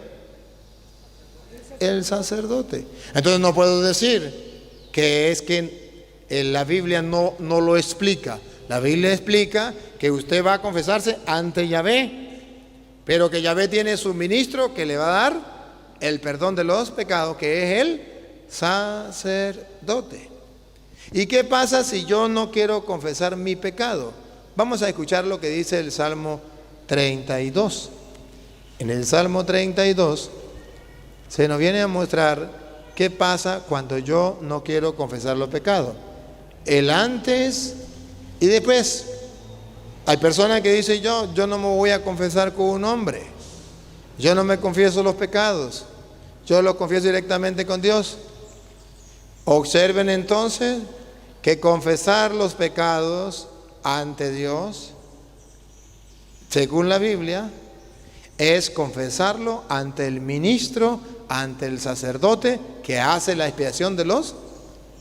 El sacerdote. Entonces no puedo decir que es que la Biblia no lo explica. La Biblia explica que usted va a confesarse ante Yahvé, pero que Yahvé tiene su ministro que le va a dar el perdón de los pecados, que es el sacerdote. ¿Y qué pasa si yo no quiero confesar mi pecado? Vamos a escuchar lo que dice el Salmo 32. En el Salmo 32 se nos viene a mostrar ¿qué pasa cuando yo no quiero confesar los pecados? El antes y después. Hay personas que dicen, yo no me voy a confesar con un hombre. Yo no me confieso los pecados. Yo los confieso directamente con Dios. Observen entonces que confesar los pecados ante Dios, según la Biblia, es confesarlo ante el ministro, ante el sacerdote que hace la expiación de los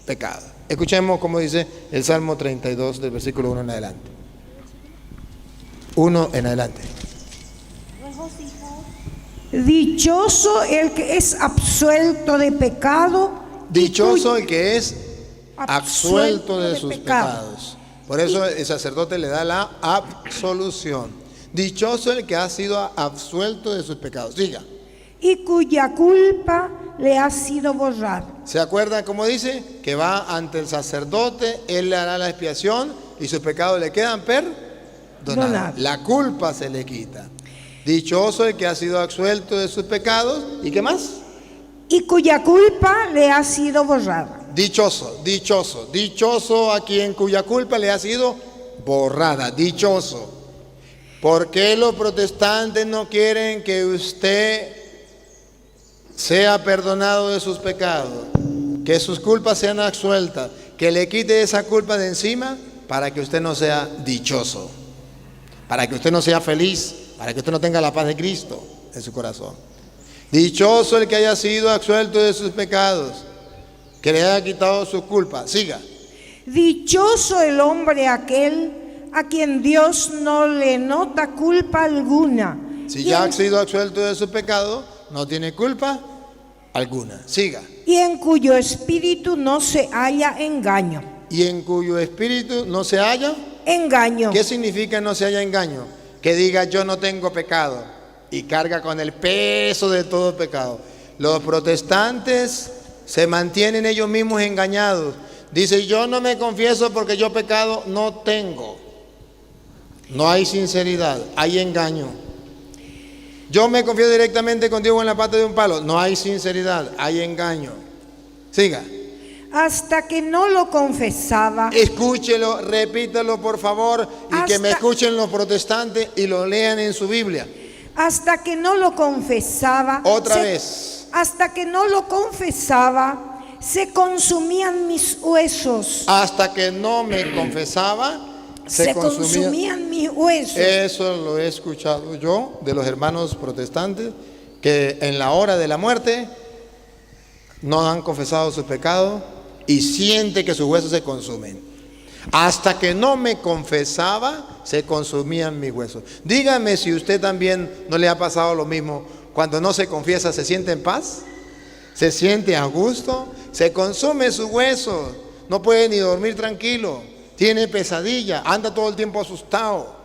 pecados. Escuchemos cómo dice el Salmo 32 del versículo 1 en adelante. 1 en adelante. Dichoso el que es absuelto de pecado. Dichoso el que es absuelto de sus pecados. Por eso el sacerdote le da la absolución. Dichoso el que ha sido absuelto de sus pecados. Diga. Y cuya culpa le ha sido borrada. ¿Se acuerdan cómo dice? Que va ante el sacerdote, él le hará la expiación y sus pecados le quedan perdonados. La culpa se le quita. Dichoso el que ha sido absuelto de sus pecados. ¿Y qué más? Y cuya culpa le ha sido borrada. Dichoso, dichoso, dichoso a quien cuya culpa le ha sido borrada. Dichoso. ¿Por qué los protestantes no quieren que usted sea perdonado de sus pecados? Que sus culpas sean absueltas. Que le quite esa culpa de encima para que usted no sea dichoso. Para que usted no sea feliz. Para que usted no tenga la paz de Cristo en su corazón. Dichoso el que haya sido absuelto de sus pecados, que le haya quitado su culpa. Siga. Dichoso el hombre aquel a quien Dios no le nota culpa alguna. Si ya ha sido absuelto de su pecado, no tiene culpa alguna. Siga. Y en cuyo espíritu no se halla engaño. Y en cuyo espíritu no se halla engaño. ¿Qué significa no se halla engaño? Que diga yo no tengo pecado y carga con el peso de todo pecado. Los protestantes se mantienen ellos mismos engañados. Dice yo no me confieso porque yo pecado no tengo. No hay sinceridad, hay engaño. Yo me confieso directamente con Dios en la pata de un palo. No hay sinceridad, hay engaño. Siga. Hasta que no lo confesaba. Escúchelo, repítelo por favor y que me escuchen los protestantes y lo lean en su Biblia. Hasta que no lo confesaba. Otra vez. Hasta que no lo confesaba, se consumían mis huesos. Hasta que no me confesaba, se consumían mis huesos. Eso lo he escuchado yo de los hermanos protestantes, que en la hora de la muerte no han confesado su pecado y siente que sus huesos se consumen. Hasta que no me confesaba, se consumían mis huesos. Dígame si usted también no le ha pasado lo mismo. Cuando no se confiesa, ¿se siente en paz? ¿Se siente a gusto? Se consume sus huesos. No puede ni dormir tranquilo. Tiene pesadilla, anda todo el tiempo asustado.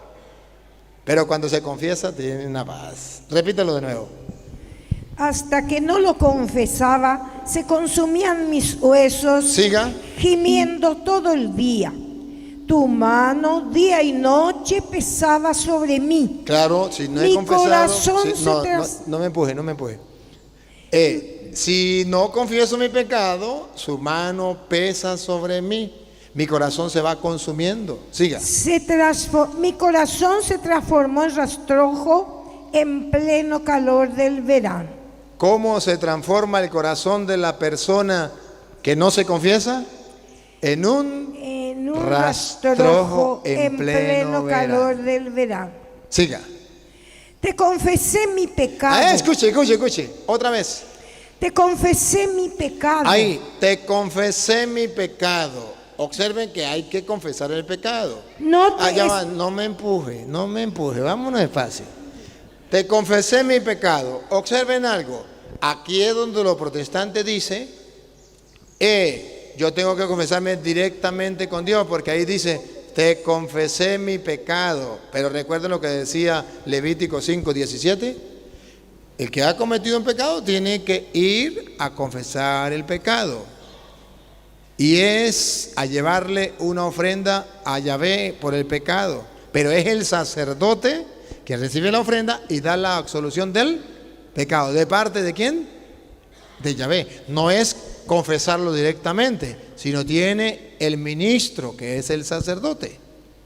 Pero cuando se confiesa, tiene una paz. Repítelo de nuevo. Hasta que no lo confesaba, se consumían mis huesos. Siga. Gimiendo todo el día. Tu mano día y noche pesaba sobre mí. Claro, si no he confesado, no me empuje, no me empuje. Si no confieso mi pecado, su mano pesa sobre mí. Mi corazón se va consumiendo. Siga. Mi corazón se transformó en rastrojo en pleno calor del verano. ¿Cómo se transforma el corazón de la persona que no se confiesa? En un rastrojo en pleno calor del verano. Siga. Te confesé mi pecado. Escuche. Otra vez. Te confesé mi pecado. Ahí, te confesé mi pecado. Observen que hay que confesar el pecado. No me empuje. Vámonos despacio. Te confesé mi pecado. Observen algo. Aquí es donde los protestantes dicen, yo tengo que confesarme directamente con Dios, porque ahí dice, te confesé mi pecado. Pero recuerden lo que decía Levítico 5:17. El que ha cometido un pecado tiene que ir a confesar el pecado. Y es a llevarle una ofrenda a Yahvé por el pecado. Pero es el sacerdote que recibe la ofrenda y da la absolución del pecado. ¿De parte de quién? de Yahvé. No es confesarlo directamente, sino tiene el ministro, que es el sacerdote.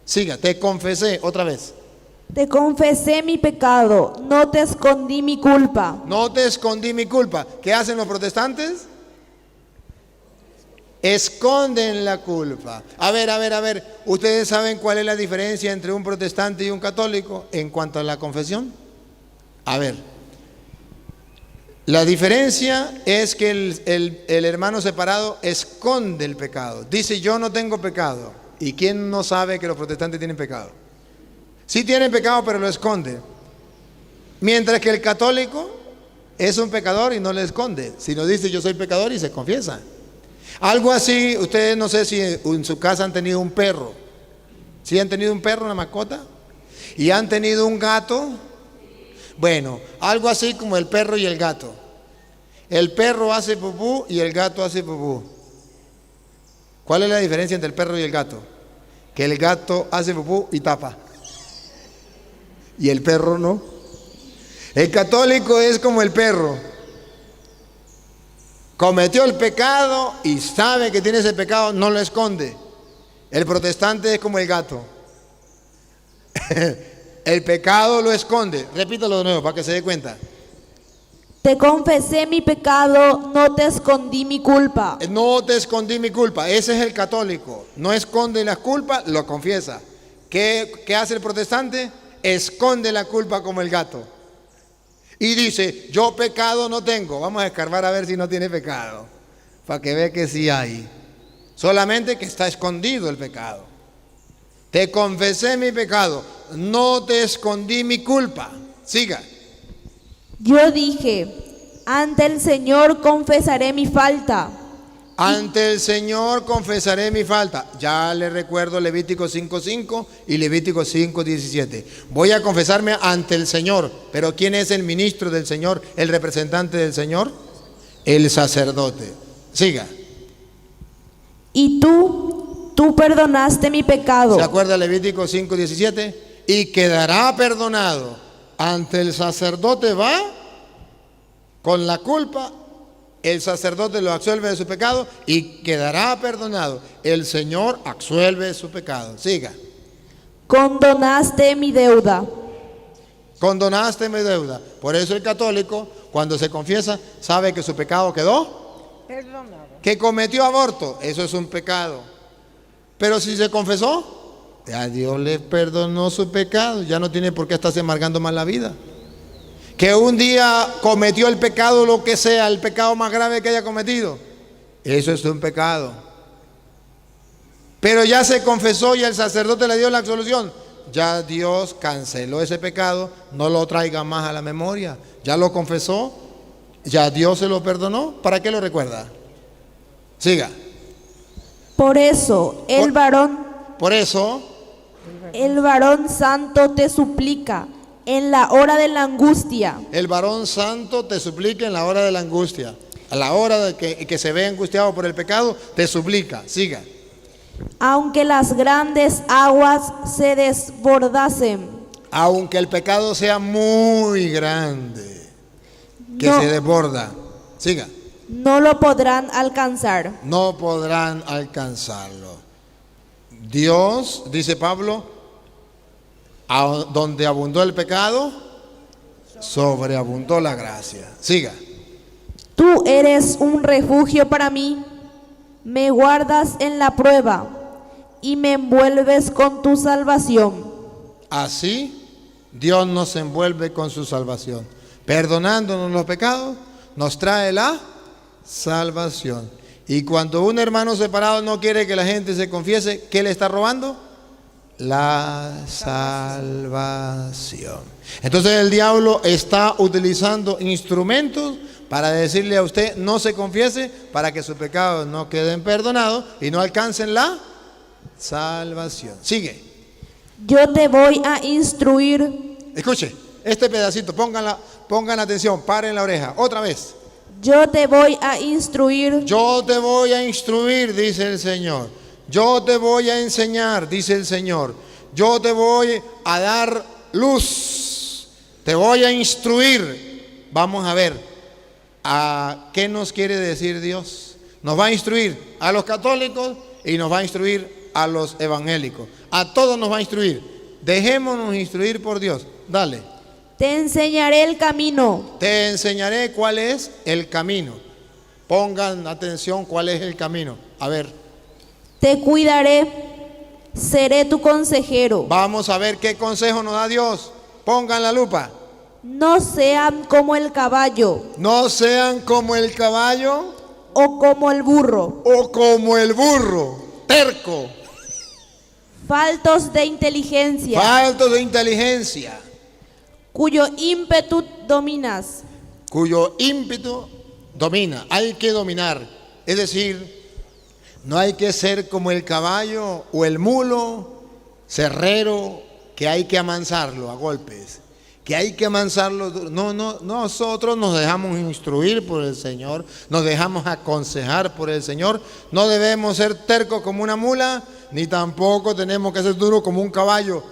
Siga, te confesé, otra vez. Te confesé mi pecado, no te escondí mi culpa. No te escondí mi culpa. ¿Qué hacen los protestantes? Esconden la culpa. A ver. ¿Ustedes saben cuál es la diferencia entre un protestante y un católico en cuanto a la confesión? A ver. La diferencia es que el hermano separado esconde el pecado. Dice, yo no tengo pecado. ¿Y quién no sabe que los protestantes tienen pecado? Sí tienen pecado, pero lo esconde. Mientras que el católico es un pecador y no le esconde, sino dice, yo soy pecador y se confiesa. Algo así, ustedes no sé si en su casa han tenido un perro. ¿Sí han tenido un perro, una mascota? ¿Y han tenido un gato? Bueno, algo así como el perro y el gato. El perro hace pupú y el gato hace pupú. ¿Cuál es la diferencia entre el perro y el gato? Que el gato hace pupú y tapa. Y el perro no. El católico es como el perro. Cometió el pecado y sabe que tiene ese pecado, no lo esconde. El protestante es como el gato. El pecado lo esconde. Repítalo de nuevo para que se dé cuenta. Te confesé mi pecado, no te escondí mi culpa. No te escondí mi culpa. Ese es el católico. No esconde las culpas, lo confiesa. ¿Qué hace el protestante? Esconde la culpa como el gato. Y dice, yo pecado no tengo. Vamos a escarbar a ver si no tiene pecado. Para que vea que sí hay. Solamente que está escondido el pecado. Te confesé mi pecado. No te escondí mi culpa. Siga. Yo dije, ante el Señor confesaré mi falta. Ante el Señor confesaré mi falta. Ya le recuerdo Levítico 5:5 y Levítico 5:17. Voy a confesarme ante el Señor. Pero ¿quién es el ministro del Señor? ¿El representante del Señor? El sacerdote. Siga. Y tú perdonaste mi pecado. ¿Se acuerda Levítico 5:17? Y quedará perdonado. Ante el sacerdote va con la culpa. El sacerdote lo absuelve de su pecado y quedará perdonado. El Señor absuelve su pecado. Siga. Condonaste mi deuda. Condonaste mi deuda. Por eso el católico, cuando se confiesa, sabe que su pecado quedó Perdonado. que cometió aborto. Eso es un pecado. Pero si se confesó, ya Dios le perdonó su pecado. Ya no tiene por qué estarse amargando más la vida. Que un día cometió el pecado, lo que sea, el pecado más grave que haya cometido, eso es un pecado. Pero ya se confesó y el sacerdote le dio la absolución. Ya Dios canceló ese pecado, no lo traiga más a la memoria. Ya lo confesó, ya Dios se lo perdonó. ¿Para qué lo recuerda? Siga. Por eso el varón santo te suplica en la hora de la angustia. El varón santo te suplica en la hora de la angustia. A la hora de que se ve angustiado por el pecado, te suplica. Siga. Aunque las grandes aguas se desbordasen. Aunque el pecado sea muy grande, que No. se desborda. Siga. No lo podrán alcanzar. No podrán alcanzarlo. Dios, dice Pablo, donde abundó el pecado, sobreabundó la gracia. Siga. Tú eres un refugio para mí, me guardas en la prueba y me envuelves con tu salvación. Así Dios nos envuelve con su salvación. Perdonándonos los pecados, nos trae la salvación. Y cuando un hermano separado no quiere que la gente se confiese, ¿qué le está robando? La salvación. Entonces el diablo está utilizando instrumentos para decirle a usted no se confiese, para que sus pecados no queden perdonados y no alcancen la salvación. Sigue. Yo te voy a instruir. Escuche, este pedacito, pongan atención, paren la oreja, otra vez. Yo te voy a instruir. Yo te voy a instruir, dice el Señor. Yo te voy a enseñar, dice el Señor. Yo te voy a dar luz. Te voy a instruir. Vamos a ver. ¿A qué nos quiere decir Dios? Nos va a instruir a los católicos y nos va a instruir a los evangélicos. A todos nos va a instruir. Dejémonos instruir por Dios. Dale. Te enseñaré el camino. Te enseñaré cuál es el camino. Pongan atención cuál es el camino. A ver. Te cuidaré, seré tu consejero. Vamos a ver qué consejo nos da Dios. Pongan la lupa. No sean como el caballo No sean como el caballo o como el burro, o como el burro, terco, faltos de inteligencia, faltos de inteligencia, cuyo ímpetu dominas. cuyo ímpetu domina. Hay que dominar. Es decir, no hay que ser como el caballo o el mulo cerrero, que hay que amansarlo a golpes, que hay que amansarlo. No, nosotros nos dejamos instruir por el Señor, nos dejamos aconsejar por el Señor. No debemos ser tercos como una mula, ni tampoco tenemos que ser duros como un caballo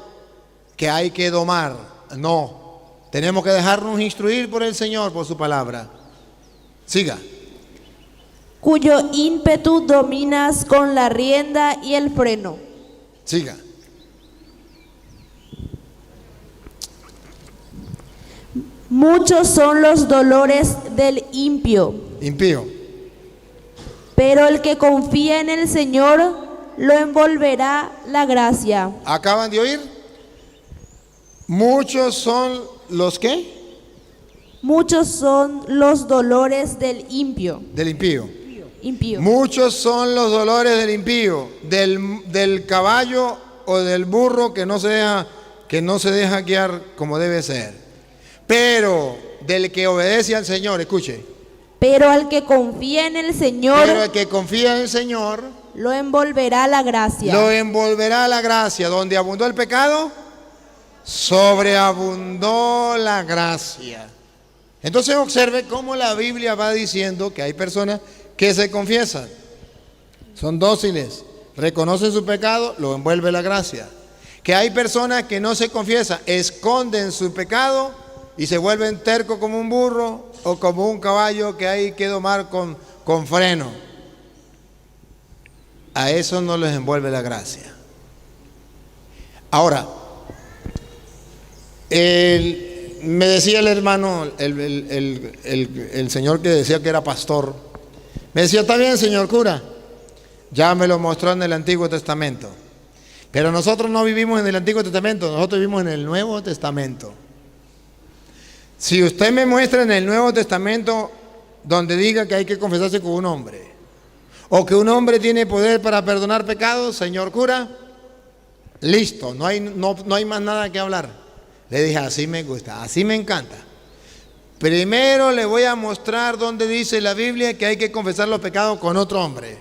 que hay que domar. No, tenemos que dejarnos instruir por el Señor, por su palabra. Siga. Cuyo ímpetu dominas con la rienda y el freno. Siga. Muchos son los dolores del impío, Impío. pero el que confía en el Señor lo envolverá la gracia. ¿Acaban de oír? Muchos son los ¿qué? Muchos son los dolores del impío. Del impío. Impío. Muchos son los dolores del impío, del caballo o del burro que no se deja guiar como debe ser. Pero del que obedece al Señor, escuche. Pero al que confía en el Señor Pero el que confía en el Señor lo envolverá la gracia. lo envolverá la gracia. Donde abundó el pecado, sobreabundó la gracia. Entonces observe cómo la Biblia va diciendo que hay personas que se confiesan, son dóciles, reconocen su pecado, lo envuelve la gracia. Que hay personas que no se confiesan, esconden su pecado y se vuelven tercos como un burro o como un caballo que hay que domar con freno. A eso no les envuelve la gracia. Ahora, me decía el hermano, el señor que decía que era pastor, me decía, está bien, señor cura, ya me lo mostró en el Antiguo Testamento, pero nosotros no vivimos en el Antiguo Testamento, nosotros vivimos en el Nuevo Testamento. Si usted me muestra en el Nuevo Testamento donde diga que hay que confesarse con un hombre, o que un hombre tiene poder para perdonar pecados, señor cura, listo, no hay más nada que hablar. Le dije, así me gusta, así me encanta. Primero le voy a mostrar dónde dice la Biblia que hay que confesar los pecados con otro hombre.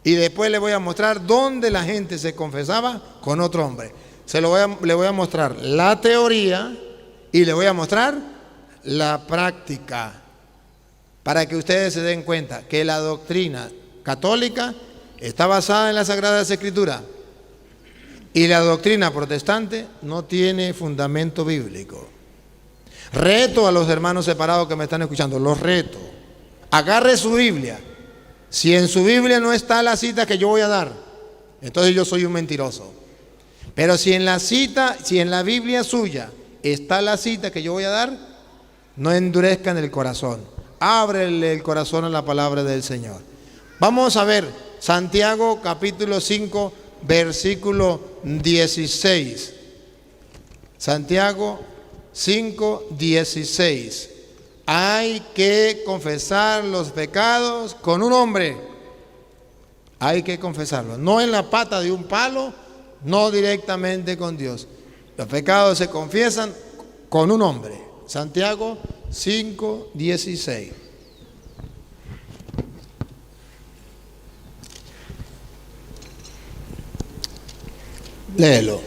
Y después le voy a mostrar dónde la gente se confesaba con otro hombre. Le voy a mostrar la teoría y le voy a mostrar la práctica. Para que ustedes se den cuenta que la doctrina católica está basada en las Sagradas Escrituras. Y la doctrina protestante no tiene fundamento bíblico. Reto a los hermanos separados que me están escuchando, los reto. Agarre su Biblia. Si en su Biblia no está la cita que yo voy a dar, entonces yo soy un mentiroso. Pero si en la Biblia suya está la cita que yo voy a dar, no endurezcan el corazón. Ábrele el corazón a la palabra del Señor. Vamos a ver Santiago capítulo 5, versículo 16. Santiago 5, 16. Hay que confesar los pecados con un hombre. Hay que confesarlos. No en la pata de un palo, no directamente con Dios. Los pecados se confiesan con un hombre. Santiago 5, 16. Léelo.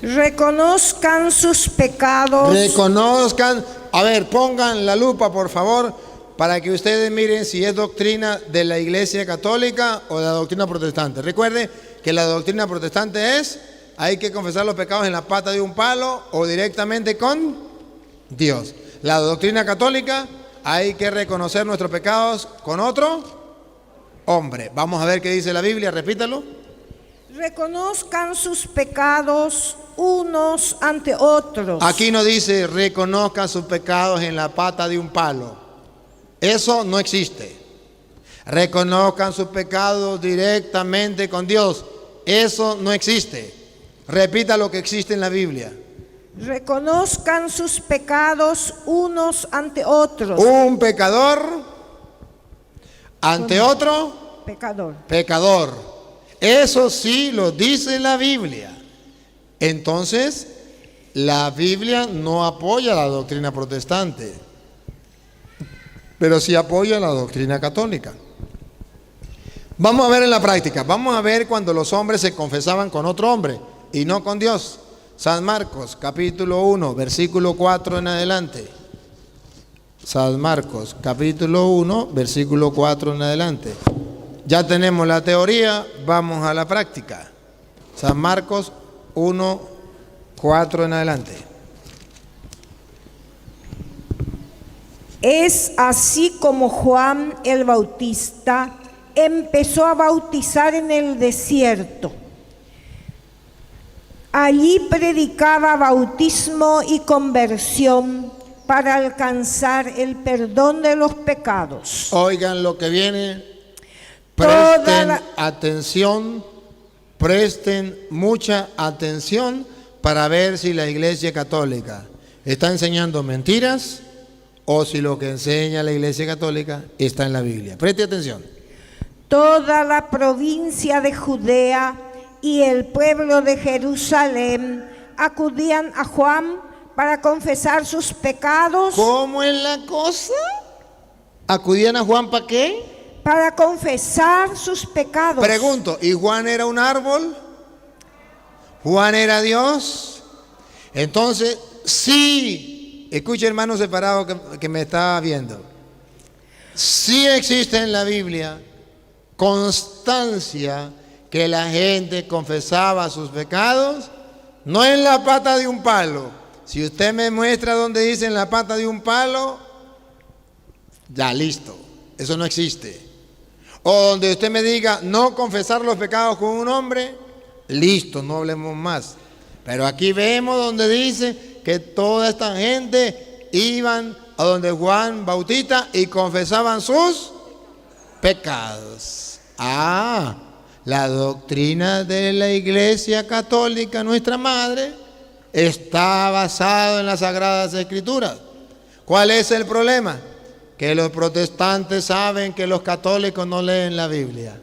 Reconozcan sus pecados. Reconozcan, a ver, pongan la lupa por favor, para que ustedes miren si es doctrina de la Iglesia Católica o de la doctrina protestante. Recuerde que la doctrina protestante es, hay que confesar los pecados en la pata de un palo o directamente con Dios. La doctrina católica, hay que reconocer nuestros pecados con otro hombre. Vamos a ver qué dice la Biblia, repítalo. Reconozcan sus pecados unos ante otros. Aquí no dice reconozcan sus pecados en la pata de un palo. Eso no existe. Reconozcan sus pecados directamente con Dios. Eso no existe. Repita lo que existe en la Biblia. Reconozcan sus pecados unos ante otros. Un pecador ante otro Pecador. pecador. Eso sí lo dice la Biblia. Entonces, la Biblia no apoya la doctrina protestante, pero sí apoya la doctrina católica. Vamos a ver en la práctica. Vamos a ver cuando los hombres se confesaban con otro hombre y no con Dios. San Marcos, capítulo 1, versículo 4 en adelante. San Marcos, capítulo 1, versículo 4 en adelante. Ya tenemos la teoría, vamos a la práctica. San Marcos 1, 4 en adelante. Es así como Juan el Bautista empezó a bautizar en el desierto. Allí predicaba bautismo y conversión para alcanzar el perdón de los pecados. Oigan lo que viene, Toda presten la- atención, presten mucha atención para ver si la Iglesia Católica está enseñando mentiras o si lo que enseña la Iglesia Católica está en la Biblia. Preste atención. Toda la provincia de Judea y el pueblo de Jerusalén acudían a Juan para confesar sus pecados. ¿Cómo es la cosa? ¿Acudían a Juan para qué? Para confesar sus pecados. Pregunto, ¿y Juan era un árbol? ¿Juan era Dios? Entonces, sí, escuche hermano separado que me está viendo. Sí existe en la Biblia constancia que la gente confesaba sus pecados, no en la pata de un palo. Si usted me muestra donde dice en la pata de un palo, ya listo, eso no existe. O donde usted me diga no confesar los pecados con un hombre, listo, no hablemos más. Pero aquí vemos donde dice que toda esta gente iban a donde Juan Bautista y confesaban sus pecados. La doctrina de la Iglesia Católica, nuestra madre, está basada en las Sagradas Escrituras. ¿Cuál es el problema? Que los protestantes saben que los católicos no leen la Biblia.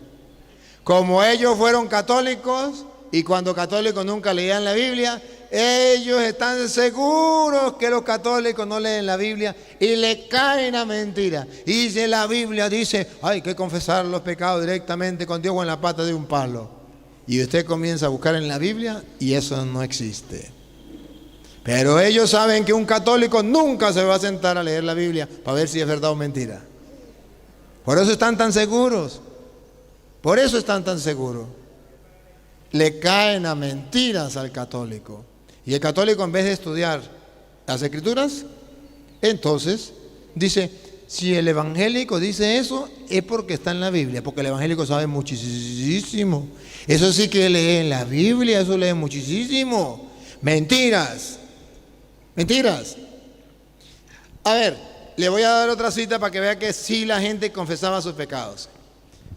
Como ellos fueron católicos y cuando católicos nunca leían la Biblia, ellos están seguros que los católicos no leen la Biblia y le caen a mentira. Y si la Biblia dice, hay que confesar los pecados directamente con Dios o en la pata de un palo. Y usted comienza a buscar en la Biblia y eso no existe. Pero ellos saben que un católico nunca se va a sentar a leer la Biblia para ver si es verdad o mentira. Por eso están tan seguros. Por eso están tan seguros. Le caen a mentiras al católico. Y el católico, en vez de estudiar las Escrituras, entonces dice, si el evangélico dice eso, es porque está en la Biblia, porque el evangélico sabe muchísimo. Eso sí que lee en la Biblia, eso lee muchísimo. Mentiras. Mentiras. A ver, le voy a dar otra cita para que vea que sí la gente confesaba sus pecados.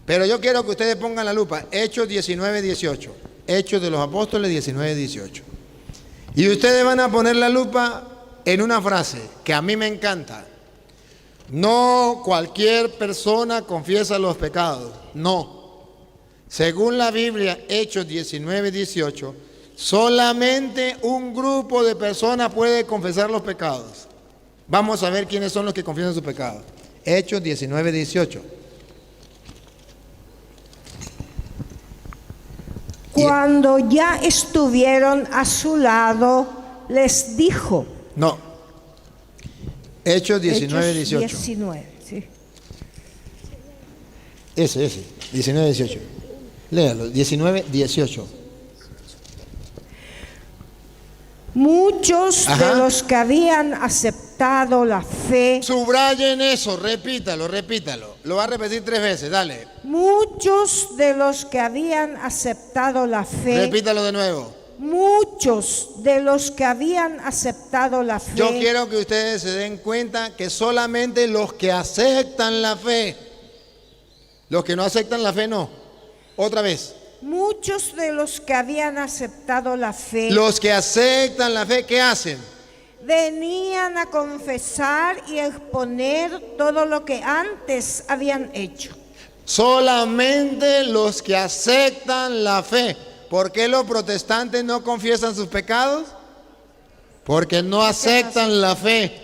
Pero yo quiero que ustedes pongan la lupa. Hechos 19:18. Hechos de los Apóstoles 19:18. Y ustedes van a poner la lupa en una frase que a mí me encanta. No cualquier persona confiesa los pecados. No. Según la Biblia, Hechos 19:18, solamente un grupo de personas puede confesar los pecados. Vamos a ver quiénes son los que confiesan sus pecados. Hechos 19:18. Cuando ya estuvieron a su lado, les dijo. No. Hechos 19:18. Hechos 19, sí. Ese, 19:18. Léalo, 19:18. Muchos Ajá. de los que habían aceptado aceptado la fe. Subrayen eso, repítalo, repítalo. Lo va a repetir 3 veces, dale. Muchos de los que habían aceptado la fe. Repítalo de nuevo. Muchos de los que habían aceptado la fe. Yo quiero que ustedes se den cuenta que solamente los que aceptan la fe, los que no aceptan la fe no. Otra vez. Muchos de los que habían aceptado la fe. Los que aceptan la fe, ¿qué hacen? Venían a confesar y exponer todo lo que antes habían hecho. Solamente los que aceptan la fe. ¿Por qué los protestantes no confiesan sus pecados? Porque no aceptan la fe.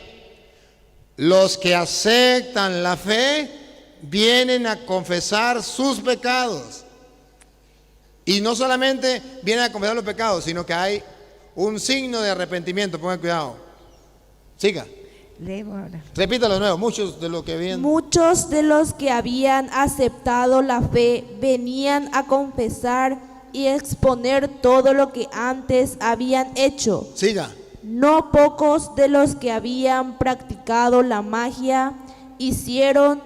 Los que aceptan la fe vienen a confesar sus pecados. Y no solamente vienen a confesar los pecados, sino que hay un signo de arrepentimiento. Pongan cuidado. Siga. Leo ahora. Repítalo de nuevo. Muchos de los que habían aceptado la fe venían a confesar y exponer todo lo que antes habían hecho. Siga. No pocos de los que habían practicado la magia hicieron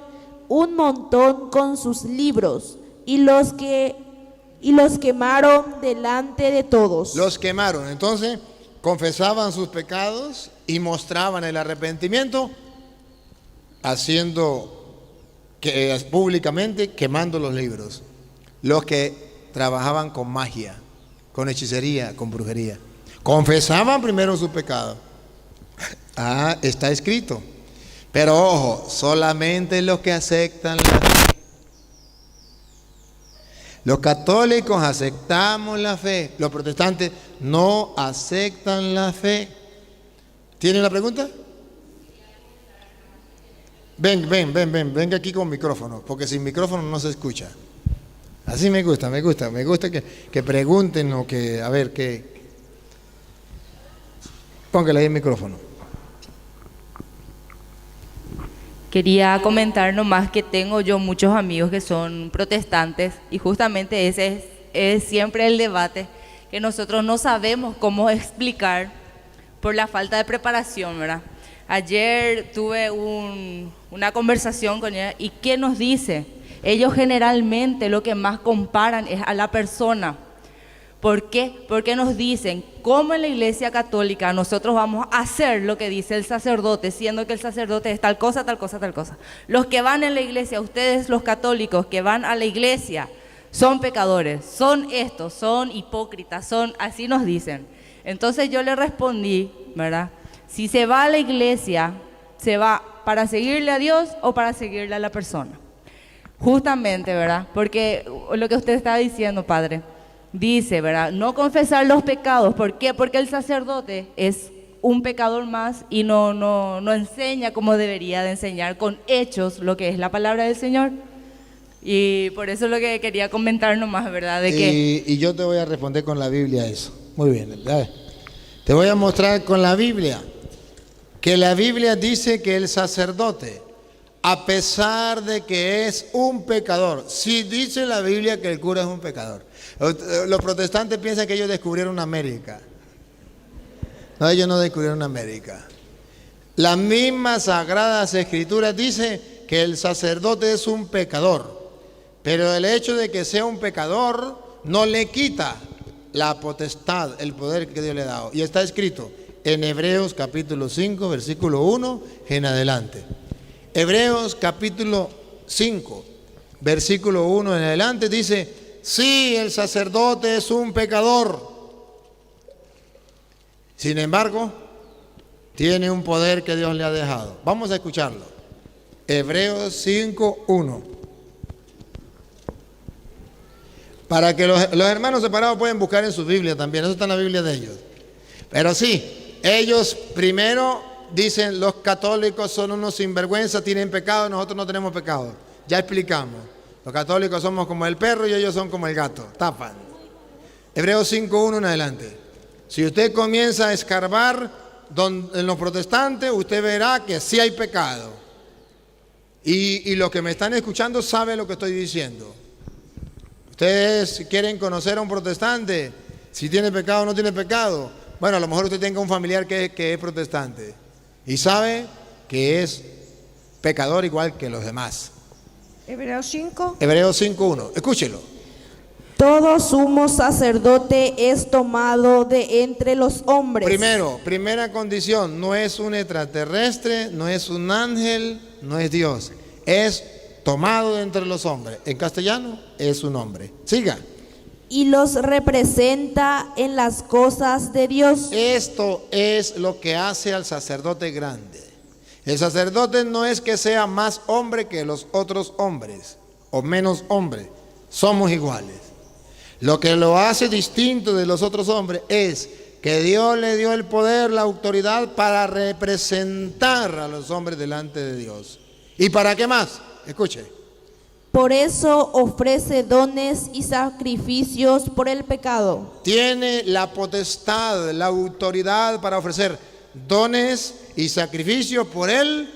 un montón con sus libros y los quemaron delante de todos. Los quemaron. Entonces confesaban sus pecados y mostraban el arrepentimiento haciendo que públicamente quemando los libros. Los que trabajaban con magia, con hechicería, con brujería, confesaban primero su pecado. Está escrito. Pero ojo, solamente los que aceptan la fe. Los católicos aceptamos la fe, los protestantes no aceptan la fe. ¿Tienen la pregunta? Venga aquí con micrófono, porque sin micrófono no se escucha. Así me gusta que pregunten o que, a ver, que... Póngale ahí el micrófono. Quería comentar nomás que tengo yo muchos amigos que son protestantes y justamente ese es siempre el debate, que nosotros no sabemos cómo explicar por la falta de preparación, ¿verdad? Ayer tuve una conversación con ella y ¿qué nos dice? Ellos generalmente lo que más comparan es a la persona. ¿Por qué? Porque nos dicen, ¿cómo en la Iglesia Católica nosotros vamos a hacer lo que dice el sacerdote, siendo que el sacerdote es tal cosa, tal cosa, tal cosa? Los que van en la iglesia, ustedes los católicos que van a la iglesia, son pecadores, son estos, son hipócritas, son, así nos dicen. Entonces yo le respondí, ¿verdad? Si se va a la iglesia, ¿se va para seguirle a Dios o para seguirle a la persona? Justamente, ¿verdad? Porque lo que usted estaba diciendo, padre, dice, ¿verdad? No confesar los pecados. ¿Por qué? Porque el sacerdote es un pecador más y no enseña como debería de enseñar con hechos lo que es la palabra del Señor. Y por eso es lo que quería comentar nomás, ¿verdad? Y yo te voy a responder con la Biblia eso. Muy bien. Te voy a mostrar con la Biblia que la Biblia dice que el sacerdote, a pesar de que es un pecador, sí dice la Biblia que el cura es un pecador. Los protestantes piensan que ellos descubrieron América. No, ellos no descubrieron América. La misma Sagradas Escrituras dice que el sacerdote es un pecador, pero el hecho de que sea un pecador no le quita la potestad, el poder que Dios le ha dado. Y está escrito en Hebreos capítulo 5, versículo 1 en adelante. Hebreos capítulo 5, versículo 1 en adelante dice: sí, el sacerdote es un pecador, sin embargo, tiene un poder que Dios le ha dejado. Vamos a escucharlo. Hebreos 5, 1. Para que los hermanos separados pueden buscar en su Biblia también, eso está en la Biblia de ellos. Pero sí, ellos primero dicen, los católicos son unos sinvergüenzas, tienen pecado, nosotros no tenemos pecado. Ya explicamos. Los católicos somos como el perro y ellos son como el gato, tapan. Hebreos 5:1 en adelante. Si usted comienza a escarbar en los protestantes, usted verá que sí hay pecado. Y los que me están escuchando saben lo que estoy diciendo. Ustedes quieren conocer a un protestante, si tiene pecado o no tiene pecado. Bueno, a lo mejor usted tenga un familiar que es protestante y sabe que es pecador igual que los demás. Hebreos 5. Hebreos 5:1, escúchelo. Todo sumo sacerdote es tomado de entre los hombres. Primera condición, no es un extraterrestre, no es un ángel, no es Dios. Es tomado de entre los hombres. En castellano es un hombre. Siga. Y los representa en las cosas de Dios. Esto es lo que hace al sacerdote grande. El sacerdote no es que sea más hombre que los otros hombres o menos hombre. Somos iguales. Lo que lo hace distinto de los otros hombres es que Dios le dio el poder, la autoridad para representar a los hombres delante de Dios. ¿Y para qué más? Escuche. Por eso ofrece dones y sacrificios por el pecado. Tiene la potestad, la autoridad para ofrecer dones y sacrificios por el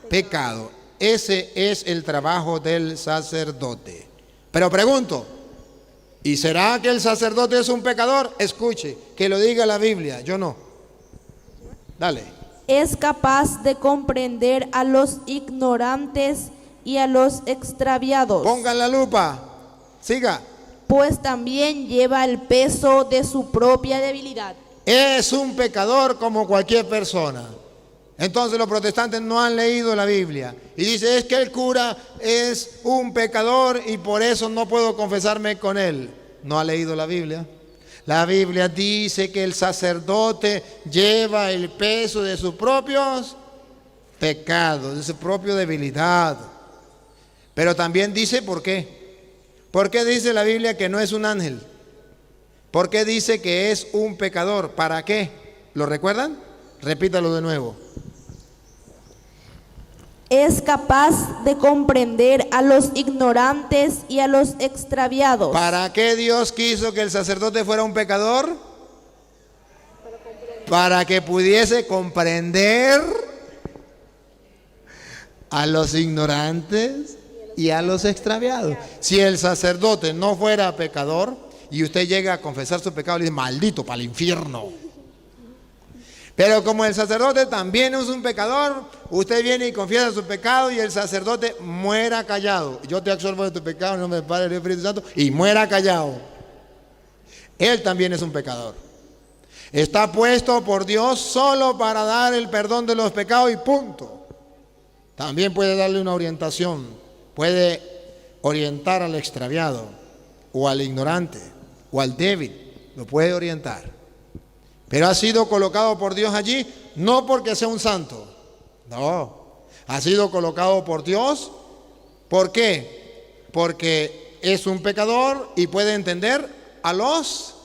pecado. Ese es el trabajo del sacerdote. Pero pregunto, ¿y será que el sacerdote es un pecador? Escuche, que lo diga la Biblia, yo no. Dale. Es capaz de comprender a los ignorantes y a los extraviados. Pongan la lupa. Siga. Pues también lleva el peso de su propia debilidad. Es un pecador como cualquier persona. Entonces los protestantes no han leído la Biblia y dice, es que el cura es un pecador y por eso no puedo confesarme con él. No ha leído la Biblia. La Biblia dice que el sacerdote lleva el peso de sus propios pecados, de su propia debilidad. Pero también dice por qué. ¿Por qué dice la Biblia que no es un ángel? ¿Por qué dice que es un pecador? ¿Para qué? ¿Lo recuerdan? Repítalo de nuevo. Es capaz de comprender a los ignorantes y a los extraviados. ¿Para qué Dios quiso que el sacerdote fuera un pecador? Para que pudiese comprender a los ignorantes y a los extraviados. Si el sacerdote no fuera pecador y usted llega a confesar su pecado, le dice, maldito para el infierno. Pero como el sacerdote también es un pecador, usted viene y confiesa su pecado y el sacerdote muera callado. Yo te absorbo de tu pecado en nombre del Padre y del Espíritu Santo y muera callado. Él también es un pecador. Está puesto por Dios solo para dar el perdón de los pecados y punto. También puede darle una orientación, puede orientar al extraviado o al ignorante o al débil, lo puede orientar. Pero ha sido colocado por Dios allí, no porque sea un santo, no, ha sido colocado por Dios, ¿por qué? Porque es un pecador y puede entender a los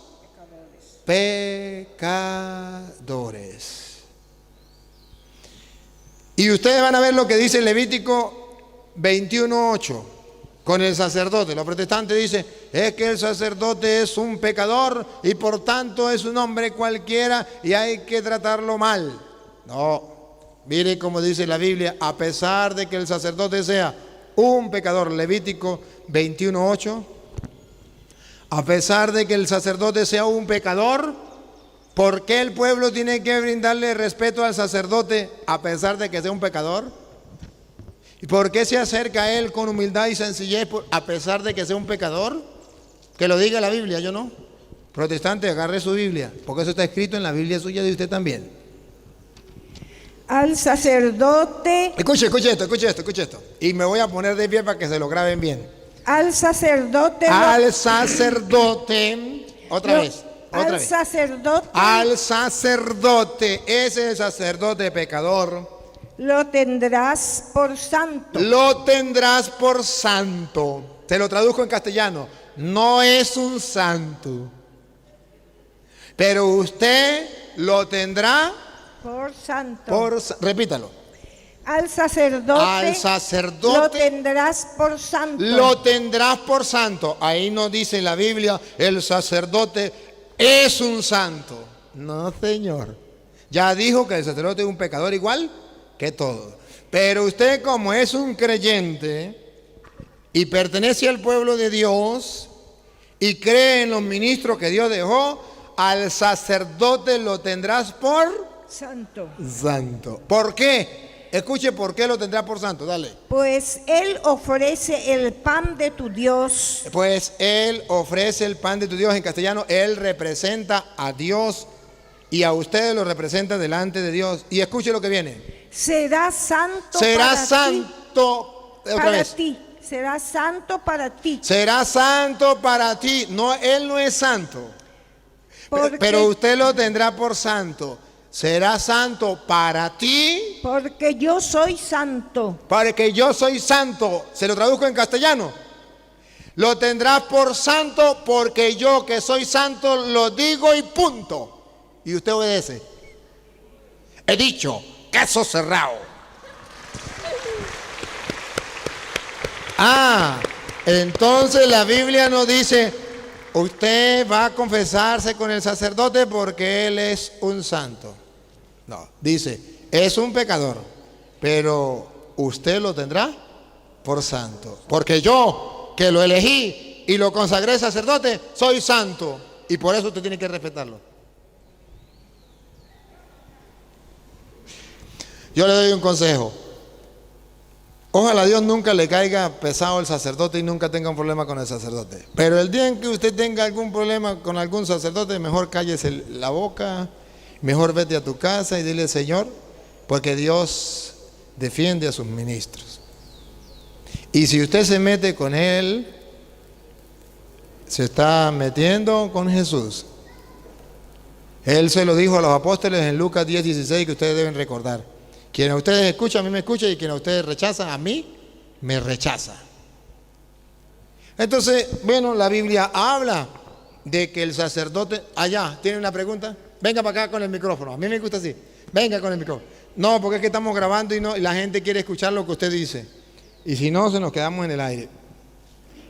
pecadores. Y ustedes van a ver lo que dice Levítico 21:8 con el sacerdote. Los protestantes dicen, es que el sacerdote es un pecador y por tanto es un hombre cualquiera y hay que tratarlo mal. No, mire cómo dice la Biblia, a pesar de que el sacerdote sea un pecador, Levítico 21:8, a pesar de que el sacerdote sea un pecador, ¿por qué el pueblo tiene que brindarle respeto al sacerdote a pesar de que sea un pecador? ¿Y por qué se acerca a él con humildad y sencillez a pesar de que sea un pecador? Que lo diga la Biblia, yo no. Protestante, agarre su Biblia, porque eso está escrito en la Biblia suya de usted también. Al sacerdote. Escuche esto. Y me voy a poner de pie para que se lo graben bien. Al sacerdote. Al sacerdote. Otra vez. Al sacerdote. Al sacerdote. Ese es el sacerdote pecador. Lo tendrás por santo. Lo tendrás por santo. Te lo traduzco en castellano. No es un santo. Pero usted lo tendrá por santo. Repítalo. Al sacerdote. Al sacerdote. Lo tendrás por santo. Lo tendrás por santo. Ahí no dice la Biblia, el sacerdote es un santo. No, señor. Ya dijo que el sacerdote es un pecador igual que todo. Pero usted, como es un creyente y pertenece al pueblo de Dios y cree en los ministros que Dios dejó, al sacerdote lo tendrás por Santo. Santo. ¿Por qué? Escuche por qué lo tendrá por santo. Dale. Pues Él ofrece el pan de tu Dios. Pues Él ofrece el pan de tu Dios. En castellano, Él representa a Dios y a ustedes lo representa delante de Dios. Y escuche lo que viene. Será santo Será para santo. ti. Otra Para vez. ti. Será santo para ti. Será santo para ti. No, Él no es santo. Porque- Pero usted lo tendrá por santo. Será santo para ti. Porque yo soy santo. Para que yo soy santo. Se lo traduzco en castellano. Lo tendrás por santo porque yo que soy santo lo digo y punto. Y usted obedece. He dicho, caso cerrado. Entonces la Biblia nos dice, usted va a confesarse con el sacerdote porque él es un santo. No, dice, es un pecador, pero usted lo tendrá por santo. Porque yo, que lo elegí y lo consagré sacerdote, soy santo. Y por eso usted tiene que respetarlo. Yo le doy un consejo. Ojalá a Dios nunca le caiga pesado el sacerdote y nunca tenga un problema con el sacerdote. Pero el día en que usted tenga algún problema con algún sacerdote, mejor cállese la boca, mejor vete a tu casa y dile, Señor, porque Dios defiende a sus ministros. Y si usted se mete con él, se está metiendo con Jesús. Él se lo dijo a los apóstoles en Lucas 10:16, que ustedes deben recordar. Quien a ustedes escucha, a mí me escucha, y quien a ustedes rechaza, a mí me rechaza. Entonces, bueno, la Biblia habla de que el sacerdote... Allá, ¿tiene una pregunta? Venga para acá con el micrófono. A mí me gusta así. Venga con el micrófono. No, porque es que estamos grabando y la gente quiere escuchar lo que usted dice. Y si no, se nos quedamos en el aire.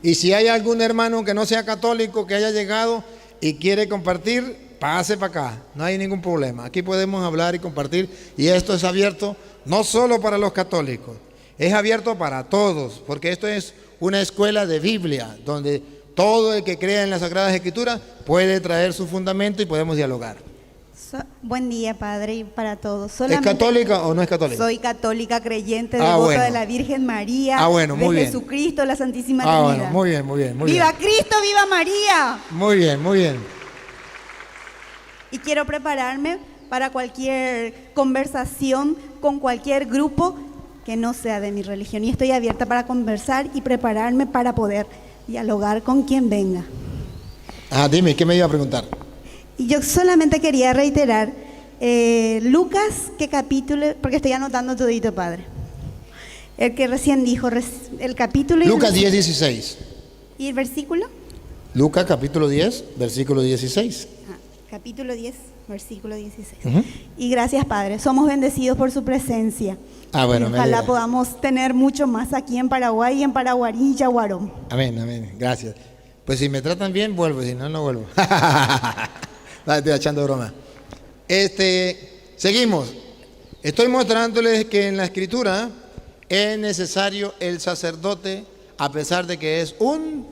Y si hay algún hermano que no sea católico, que haya llegado y quiere compartir, pase para acá, no hay ningún problema. Aquí podemos hablar y compartir, y esto es abierto no solo para los católicos, es abierto para todos, porque esto es una escuela de Biblia, donde todo el que crea en las Sagradas Escrituras puede traer su fundamento y podemos dialogar. Buen día, Padre, y para todos. ¿Es católica o no es católica? Soy católica, creyente, devota bueno. de la Virgen María, bueno, muy de bien. Jesucristo, la Santísima Trinidad. Bueno, muy bien, muy bien. Muy ¡Viva bien. Cristo, viva María! Muy bien, muy bien. Y quiero prepararme para cualquier conversación con cualquier grupo que no sea de mi religión. Y estoy abierta para conversar y prepararme para poder dialogar con quien venga. Dime, ¿qué me iba a preguntar? Y yo solamente quería reiterar, Lucas, ¿qué capítulo? Porque estoy anotando todito, Padre. El que recién dijo, el capítulo... y Lucas el 10:16. ¿Y el versículo? Lucas capítulo 10, versículo 16. Capítulo 10, versículo 16. Ujú. Y gracias, Padre. Somos bendecidos por su presencia. Bueno, Y me ojalá alegra. podamos tener mucho más aquí en Paraguay y en Paraguarí y Yaguarón. Amén, amén, gracias. Pues si me tratan bien, vuelvo, si no, no vuelvo. Estoy echando broma. Seguimos. Estoy mostrándoles que en la Escritura es necesario el sacerdote, a pesar de que es un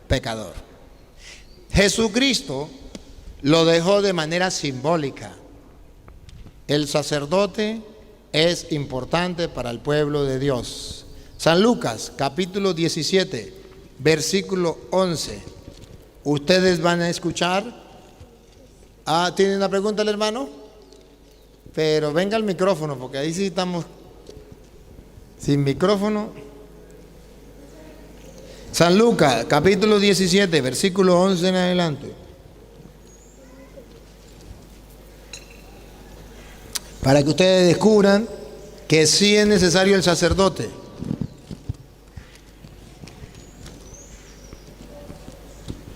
pecador. Jesucristo lo dejó de manera simbólica. El sacerdote es importante para el pueblo de Dios. San Lucas, capítulo 17, versículo 11. Ustedes van a escuchar. ¿Tiene una pregunta el hermano? Pero venga al micrófono, porque ahí sí estamos sin micrófono. San Lucas, capítulo 17, versículo 11 en adelante. Para que ustedes descubran que sí es necesario el sacerdote.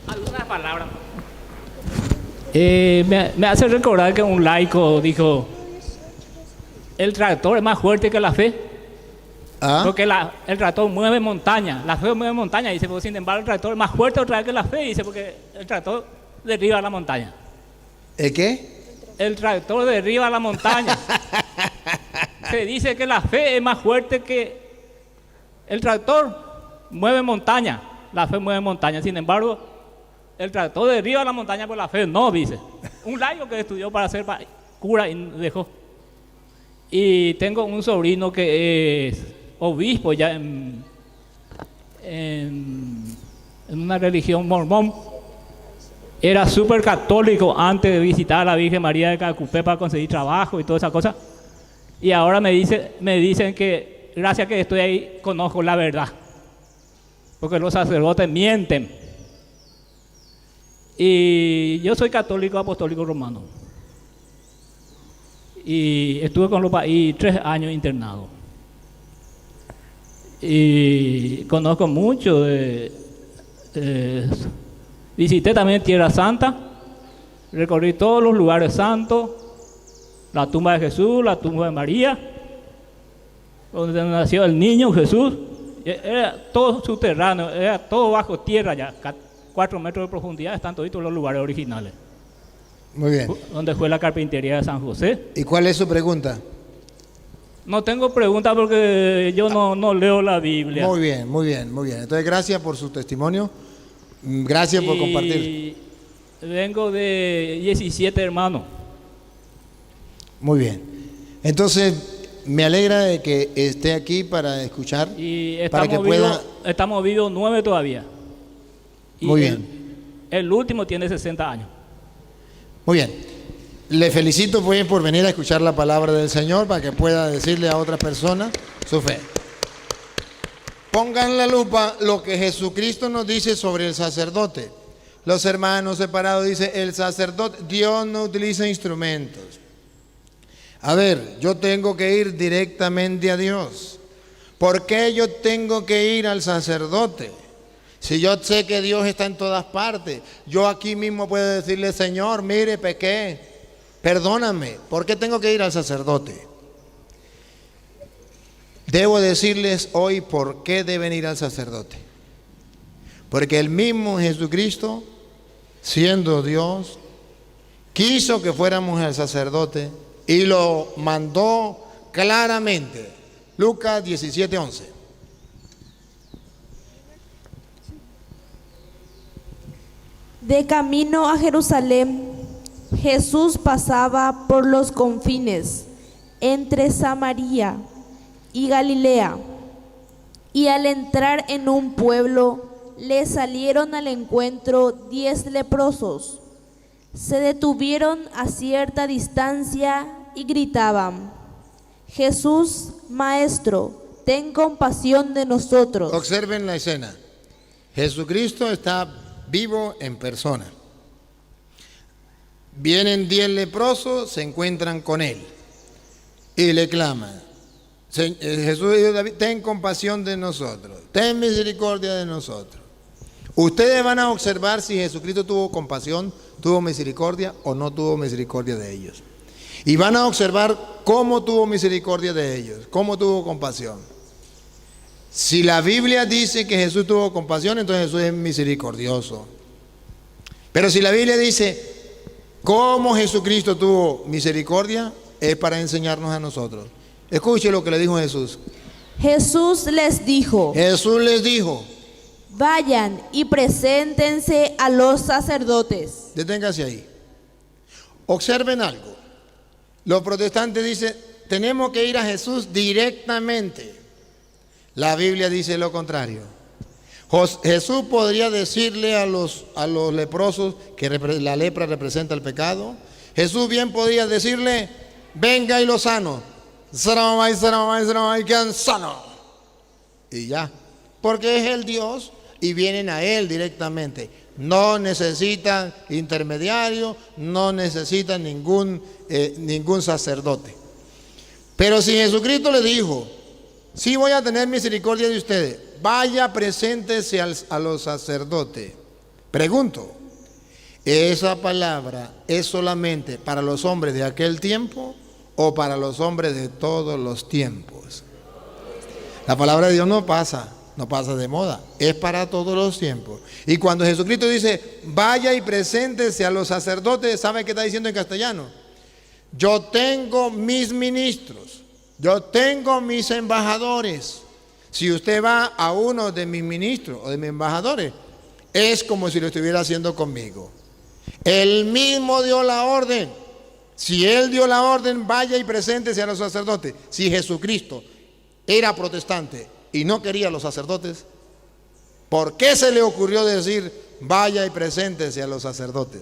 Algunas palabras. Me hace recordar que un laico dijo, el tractor es más fuerte que la fe, porque el tractor mueve montaña, la fe mueve montaña, dice, porque sin embargo el tractor es más fuerte otra vez que la fe, dice, porque el tractor derriba la montaña. ¿El qué? El tractor derriba la montaña. Se dice que la fe es más fuerte que el tractor, mueve montaña, la fe mueve montaña, sin embargo el tractor derriba la montaña por la fe, no, dice. Un laico que estudió para ser cura y dejó. Y tengo un sobrino que es obispo ya en una religión mormón. Era súper católico antes de visitar a la Virgen María de Calcupé para conseguir trabajo y toda esa cosa. Y ahora me dicen que gracias a que estoy ahí conozco la verdad. Porque los sacerdotes mienten. Y yo soy católico apostólico romano. Y estuve con los países 3 años internado. Y conozco mucho visité también Tierra Santa, recorrí todos los lugares santos, la tumba de Jesús, la tumba de María, donde nació el niño Jesús. Era todo subterráneo, era todo bajo tierra ya, 4 metros de profundidad, están todos los lugares originales. Muy bien. Donde fue la carpintería de San José. ¿Y cuál es su pregunta? No tengo pregunta porque yo no leo la Biblia. Muy bien, muy bien, muy bien. Entonces, gracias por su testimonio. Gracias por compartir. Vengo de 17 hermanos. Muy bien. Entonces, me alegra de que esté aquí para escuchar. Y para que estamos vivos 9 todavía. Y muy bien. El último tiene 60 años. Muy bien. Le felicito pues por venir a escuchar la palabra del Señor para que pueda decirle a otras personas su fe. Pongan en la lupa lo que Jesucristo nos dice sobre el sacerdote. Los hermanos separados dice el sacerdote, Dios no utiliza instrumentos. A ver, yo tengo que ir directamente a Dios. ¿Por qué yo tengo que ir al sacerdote? Si yo sé que Dios está en todas partes, yo aquí mismo puedo decirle, Señor, mire, pequé, perdóname. ¿Por qué tengo que ir al sacerdote? Debo decirles hoy por qué deben ir al sacerdote. Porque el mismo Jesucristo, siendo Dios, quiso que fuéramos al sacerdote y lo mandó claramente. Lucas 17:11. De camino a Jerusalén, Jesús pasaba por los confines entre Samaria y Galilea, y al entrar en un pueblo le salieron al encuentro 10 leprosos. Se detuvieron a cierta distancia y gritaban: Jesús, Maestro, ten compasión de nosotros. Observen la escena. Jesucristo está vivo en persona. Vienen 10 leprosos, se encuentran con él y le claman: Jesús dijo, David, ten compasión de nosotros, ten misericordia de nosotros. Ustedes van a observar si Jesucristo tuvo compasión, tuvo misericordia o no tuvo misericordia de ellos. Y van a observar cómo tuvo misericordia de ellos, cómo tuvo compasión. Si la Biblia dice que Jesús tuvo compasión, entonces Jesús es misericordioso. Pero si la Biblia dice cómo Jesucristo tuvo misericordia, es para enseñarnos a nosotros. Escuche lo que le dijo Jesús. Jesús les dijo: vayan y preséntense a los sacerdotes. Deténgase ahí. Observen algo. Los protestantes dicen, tenemos que ir a Jesús directamente. La Biblia dice lo contrario. Jesús podría decirle a los leprosos que la lepra representa el pecado. Jesús bien podría decirle, venga y lo sano. Y quedan sanos. Y ya. Porque es el Dios y vienen a Él directamente. No necesitan intermediario, no necesitan ningún sacerdote. Pero si Jesucristo le dijo, sí voy a tener misericordia de ustedes, vaya, preséntese a los sacerdotes. Pregunto, ¿esa palabra es solamente para los hombres de aquel tiempo o para los hombres de todos los tiempos? La palabra de Dios no pasa de moda, es para todos los tiempos. Y cuando Jesucristo dice, vaya y preséntese a los sacerdotes, ¿sabe qué está diciendo en castellano? Yo tengo mis ministros, yo tengo mis embajadores. Si usted va a uno de mis ministros o de mis embajadores, es como si lo estuviera haciendo conmigo. Él mismo dio la orden. Si Él dio la orden, vaya y preséntese a los sacerdotes. Si Jesucristo era protestante y no quería a los sacerdotes, ¿por qué se le ocurrió decir, vaya y preséntese a los sacerdotes?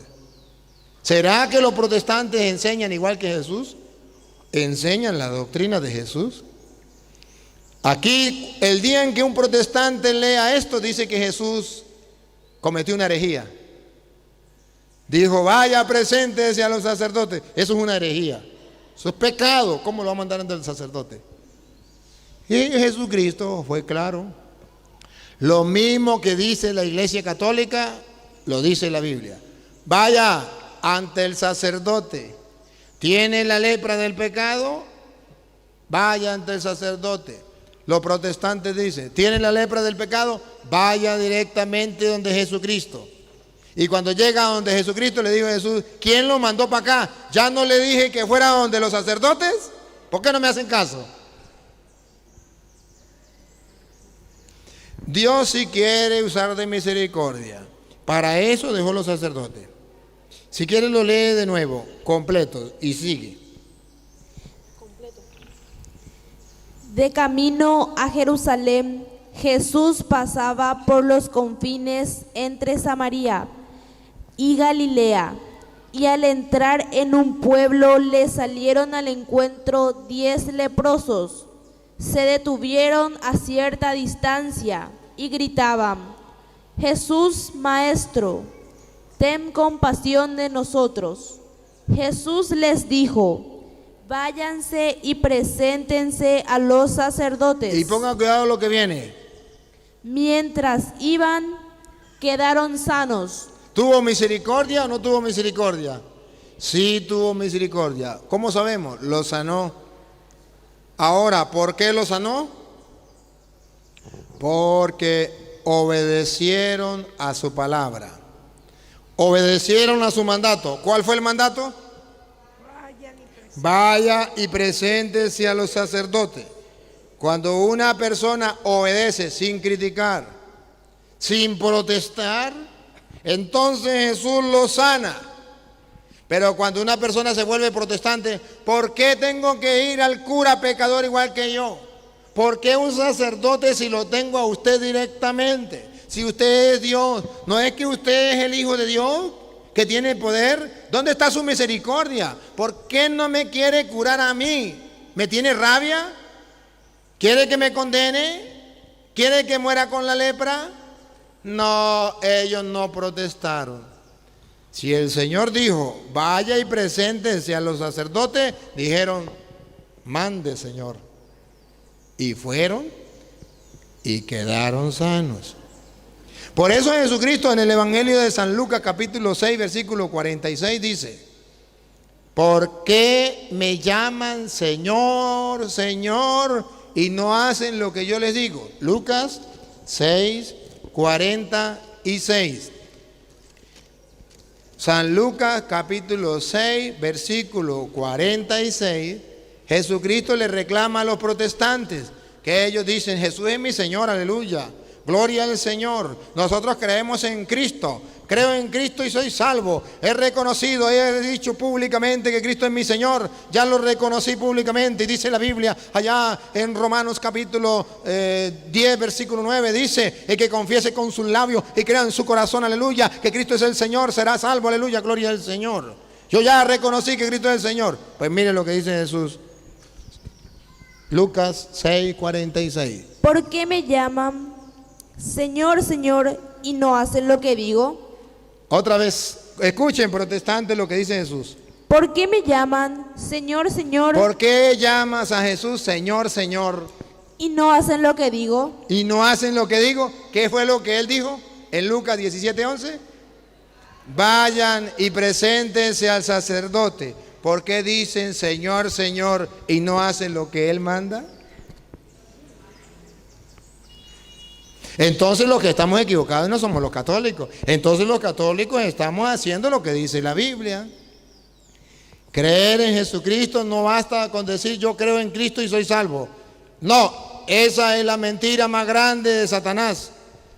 ¿Será que los protestantes enseñan igual que Jesús? ¿Enseñan la doctrina de Jesús? Aquí, el día en que un protestante lea esto, dice que Jesús cometió una herejía. Dijo, vaya, preséntese a los sacerdotes. Eso es una herejía. Eso es pecado. ¿Cómo lo va a mandar ante el sacerdote? Y Jesucristo fue claro. Lo mismo que dice la Iglesia Católica, lo dice la Biblia. Vaya ante el sacerdote. ¿Tiene la lepra del pecado? Vaya ante el sacerdote. Los protestantes dicen, ¿tiene la lepra del pecado? Vaya directamente donde Jesucristo. Y cuando llega a donde Jesucristo, le dijo a Jesús, ¿quién lo mandó para acá? ¿Ya no le dije que fuera donde los sacerdotes? ¿Por qué no me hacen caso? Dios sí quiere usar de misericordia. Para eso dejó los sacerdotes. Si quiere lo lee de nuevo, completo, y sigue. De camino a Jerusalén, Jesús pasaba por los confines entre Samaria y Galilea, y al entrar en un pueblo le salieron al encuentro 10 leprosos. Se detuvieron a cierta distancia y gritaban, Jesús, Maestro, ten compasión de nosotros. Jesús les dijo, váyanse y preséntense a los sacerdotes. Y pongan cuidado lo que viene. Mientras iban, quedaron sanos. ¿Tuvo misericordia o no tuvo misericordia? Sí tuvo misericordia. ¿Cómo sabemos? Lo sanó. Ahora, ¿por qué lo sanó? Porque obedecieron a su palabra. Obedecieron a su mandato. ¿Cuál fue el mandato? Vaya y preséntese a los sacerdotes. Cuando una persona obedece sin criticar, sin protestar, entonces Jesús lo sana. Pero cuando una persona se vuelve protestante, ¿por qué tengo que ir al cura pecador igual que yo? ¿Por qué un sacerdote si lo tengo a usted directamente? Si usted es Dios, ¿no es que usted es el Hijo de Dios que tiene poder? ¿Dónde está su misericordia? ¿Por qué no me quiere curar a mí? ¿Me tiene rabia? ¿Quiere que me condene? ¿Quiere que muera con la lepra? No, ellos no protestaron. Si el Señor dijo, vaya y preséntense a los sacerdotes, dijeron, mande, Señor. Y fueron y quedaron sanos. Por eso Jesucristo en el Evangelio de San Lucas capítulo 6 versículo 46 dice, ¿por qué me llaman Señor, Señor y no hacen lo que yo les digo? Lucas 6, 46. San Lucas capítulo 6 versículo 46. Jesucristo le reclama a los protestantes que ellos dicen, Jesús es mi Señor, aleluya, gloria al Señor. Nosotros creemos en Cristo, creo en Cristo y soy salvo. He reconocido, he dicho públicamente que Cristo es mi Señor, ya lo reconocí públicamente. Y dice la Biblia allá en Romanos capítulo 10 versículo 9, dice, el que confiese con sus labios y crea en su corazón, aleluya, que Cristo es el Señor, será salvo, aleluya, gloria al Señor. Yo ya reconocí que Cristo es el Señor. Pues mire lo que dice Jesús. Lucas 6, 46. ¿Por qué me llaman Señor, Señor y no hacen lo que digo? Otra vez, escuchen protestantes lo que dice Jesús. ¿Por qué me llaman Señor, Señor? ¿Por qué llamas a Jesús Señor, Señor? ¿Y no hacen lo que digo? ¿Y no hacen lo que digo? ¿Qué fue lo que él dijo en Lucas 17, 11? Vayan y preséntense al sacerdote. ¿Por qué dicen Señor, Señor y no hacen lo que él manda? Entonces los que estamos equivocados no somos los católicos. Entonces los católicos estamos haciendo lo que dice la Biblia. Creer en Jesucristo no basta con decir yo creo en Cristo y soy salvo. No, esa es la mentira más grande de Satanás.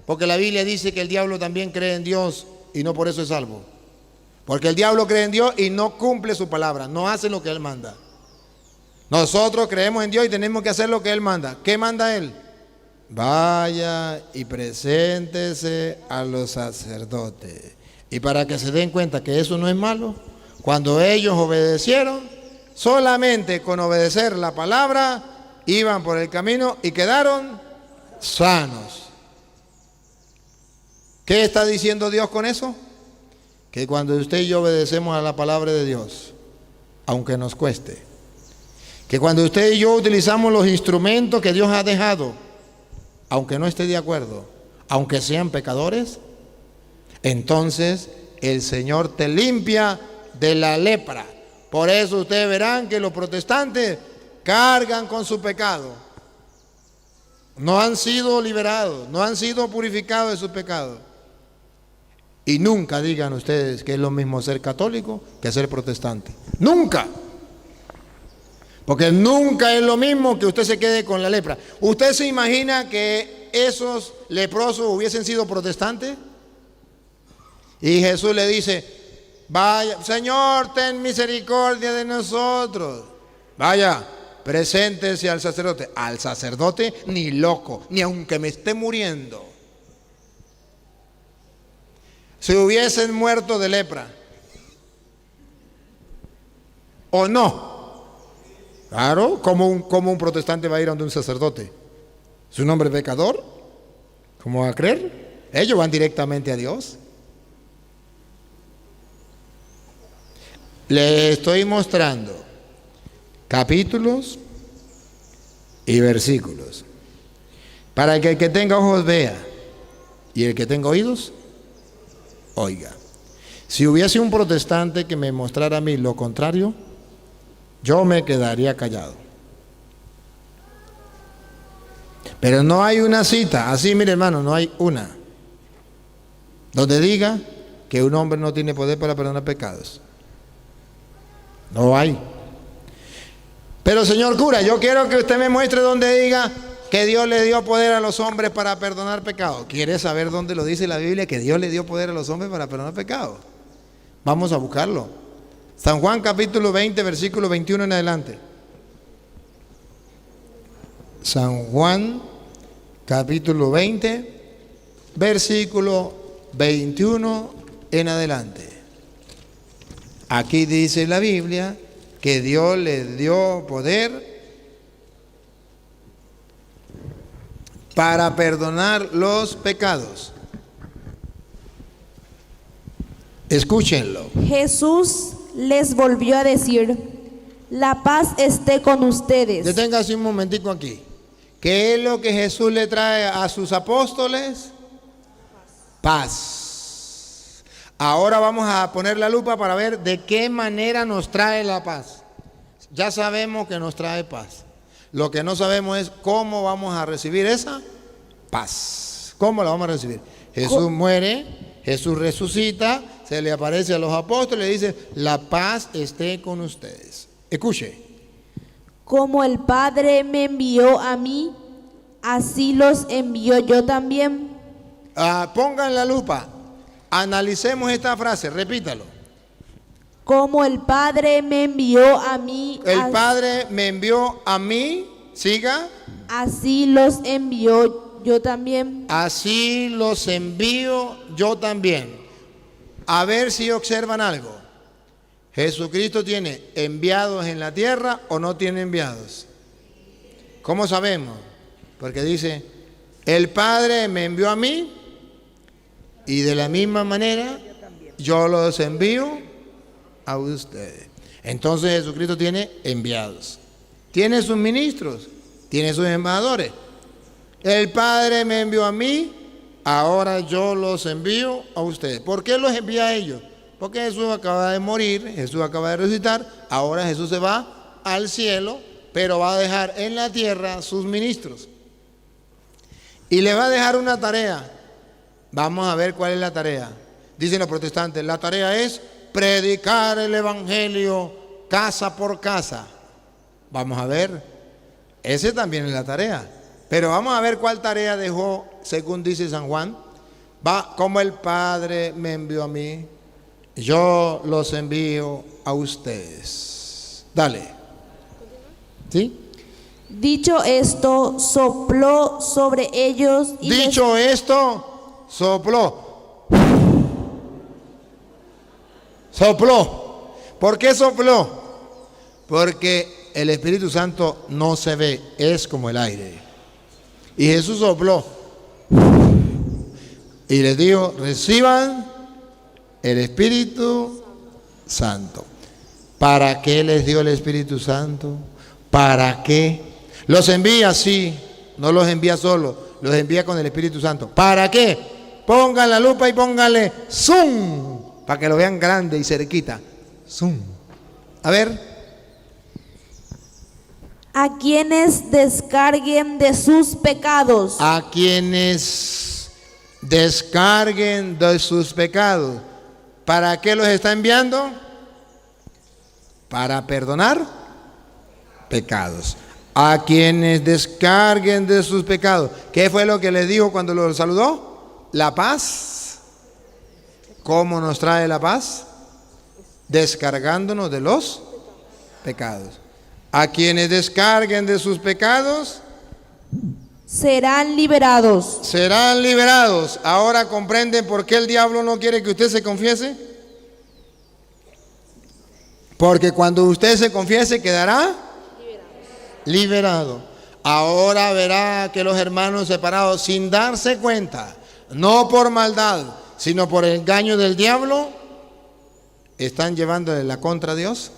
Porque la Biblia dice que el diablo también cree en Dios y no por eso es salvo. Porque el diablo cree en Dios y no cumple su palabra, no hace lo que Él manda. Nosotros creemos en Dios y tenemos que hacer lo que Él manda. ¿Qué manda Él? Vaya y preséntese a los sacerdotes. Y para que se den cuenta que eso no es malo, cuando ellos obedecieron, solamente con obedecer la palabra, iban por el camino y quedaron sanos. ¿Qué está diciendo Dios con eso? Que cuando usted y yo obedecemos a la palabra de Dios, aunque nos cueste, que cuando usted y yo utilizamos los instrumentos que Dios ha dejado, aunque no esté de acuerdo, aunque sean pecadores, entonces el Señor te limpia de la lepra. Por eso ustedes verán que los protestantes cargan con su pecado. No han sido liberados, no han sido purificados de su pecado. Y nunca digan ustedes que es lo mismo ser católico que ser protestante. Nunca. Porque nunca es lo mismo que usted se quede con la lepra. ¿Usted se imagina que esos leprosos hubiesen sido protestantes? Y Jesús le dice, vaya, Señor, ten misericordia de nosotros. Vaya, preséntese al sacerdote. Al sacerdote ni loco, ni aunque me esté muriendo. Si hubiesen muerto de lepra, ¿o no? Claro, ¿cómo un protestante va a ir a donde un sacerdote? ¿Es un hombre pecador? ¿Cómo va a creer? Ellos van directamente a Dios. Le estoy mostrando capítulos y versículos para que el que tenga ojos vea y el que tenga oídos oiga. Si hubiese un protestante que me mostrara a mí lo contrario, yo me quedaría callado. Pero no hay una cita, así mire hermano, no hay una, donde diga que un hombre no tiene poder para perdonar pecados. No hay. Pero señor cura, yo quiero que usted me muestre donde diga que Dios le dio poder a los hombres para perdonar pecados. ¿Quiere saber dónde lo dice la Biblia que Dios le dio poder a los hombres para perdonar pecados? Vamos a buscarlo. San Juan capítulo 20, versículo 21 en adelante. San Juan capítulo 20, versículo 21 en adelante. Aquí dice la Biblia que Dios le dio poder para perdonar los pecados. Escúchenlo. Jesús les volvió a decir, la paz esté con ustedes. Deténgase un momentico aquí. ¿Qué es lo que Jesús le trae a sus apóstoles? Paz. Ahora vamos a poner la lupa para ver de qué manera nos trae la paz. Ya sabemos que nos trae paz. Lo que no sabemos es cómo vamos a recibir esa paz. ¿Cómo la vamos a recibir? Jesús muere, Jesús resucita, se le aparece a los apóstoles y dice, la paz esté con ustedes. Escuche. Como el Padre me envió a mí, así los envío yo también. Pongan la lupa, analicemos esta frase, repítalo. Como el Padre me envió a mí. El Padre me envió a mí, siga. Así los envió yo también. Así los envío yo también. A ver si observan algo. ¿Jesucristo tiene enviados en la tierra o no tiene enviados? ¿Cómo sabemos? Porque dice, el Padre me envió a mí y de la misma manera yo los envío a ustedes. Entonces Jesucristo tiene enviados, tiene sus ministros, tiene sus embajadores. El Padre me envió a mí, ahora yo los envío a ustedes. ¿Por qué los envía a ellos? Porque Jesús acaba de morir, Jesús acaba de resucitar, ahora Jesús se va al cielo, pero va a dejar en la tierra sus ministros. Y le va a dejar una tarea. Vamos a ver cuál es la tarea. Dicen los protestantes, la tarea es predicar el evangelio casa por casa. Vamos a ver, ese también es la tarea. Pero vamos a ver cuál tarea dejó, según dice San Juan. Va como el Padre me envió a mí, yo los envío a ustedes. Dale. ¿Sí? Dicho esto, sopló sobre ellos y Dicho esto, sopló. Sopló. ¿Por qué sopló? Porque el Espíritu Santo no se ve, es como el aire. Y Jesús sopló y les dijo: reciban el Espíritu Santo. ¿Para qué les dio el Espíritu Santo? ¿Para qué? Los envía, sí, no los envía solo, los envía con el Espíritu Santo. ¿Para qué? Pongan la lupa y pónganle zoom, para que lo vean grande y cerquita. Zoom. A ver. a quienes descarguen de sus pecados. A quienes descarguen de sus pecados. ¿Para qué los está enviando? Para perdonar pecados. A quienes descarguen de sus pecados. ¿Qué fue lo que les dijo cuando los saludó? La paz. ¿Cómo nos trae la paz? Descargándonos de los pecados. A quienes descarguen de sus pecados serán liberados. Serán liberados. Ahora comprenden por qué el diablo no quiere que usted se confiese. Porque cuando usted se confiese quedará liberado. Ahora verá que los hermanos separados, sin darse cuenta, no por maldad, sino por el engaño del diablo, están llevándole la contra a Dios.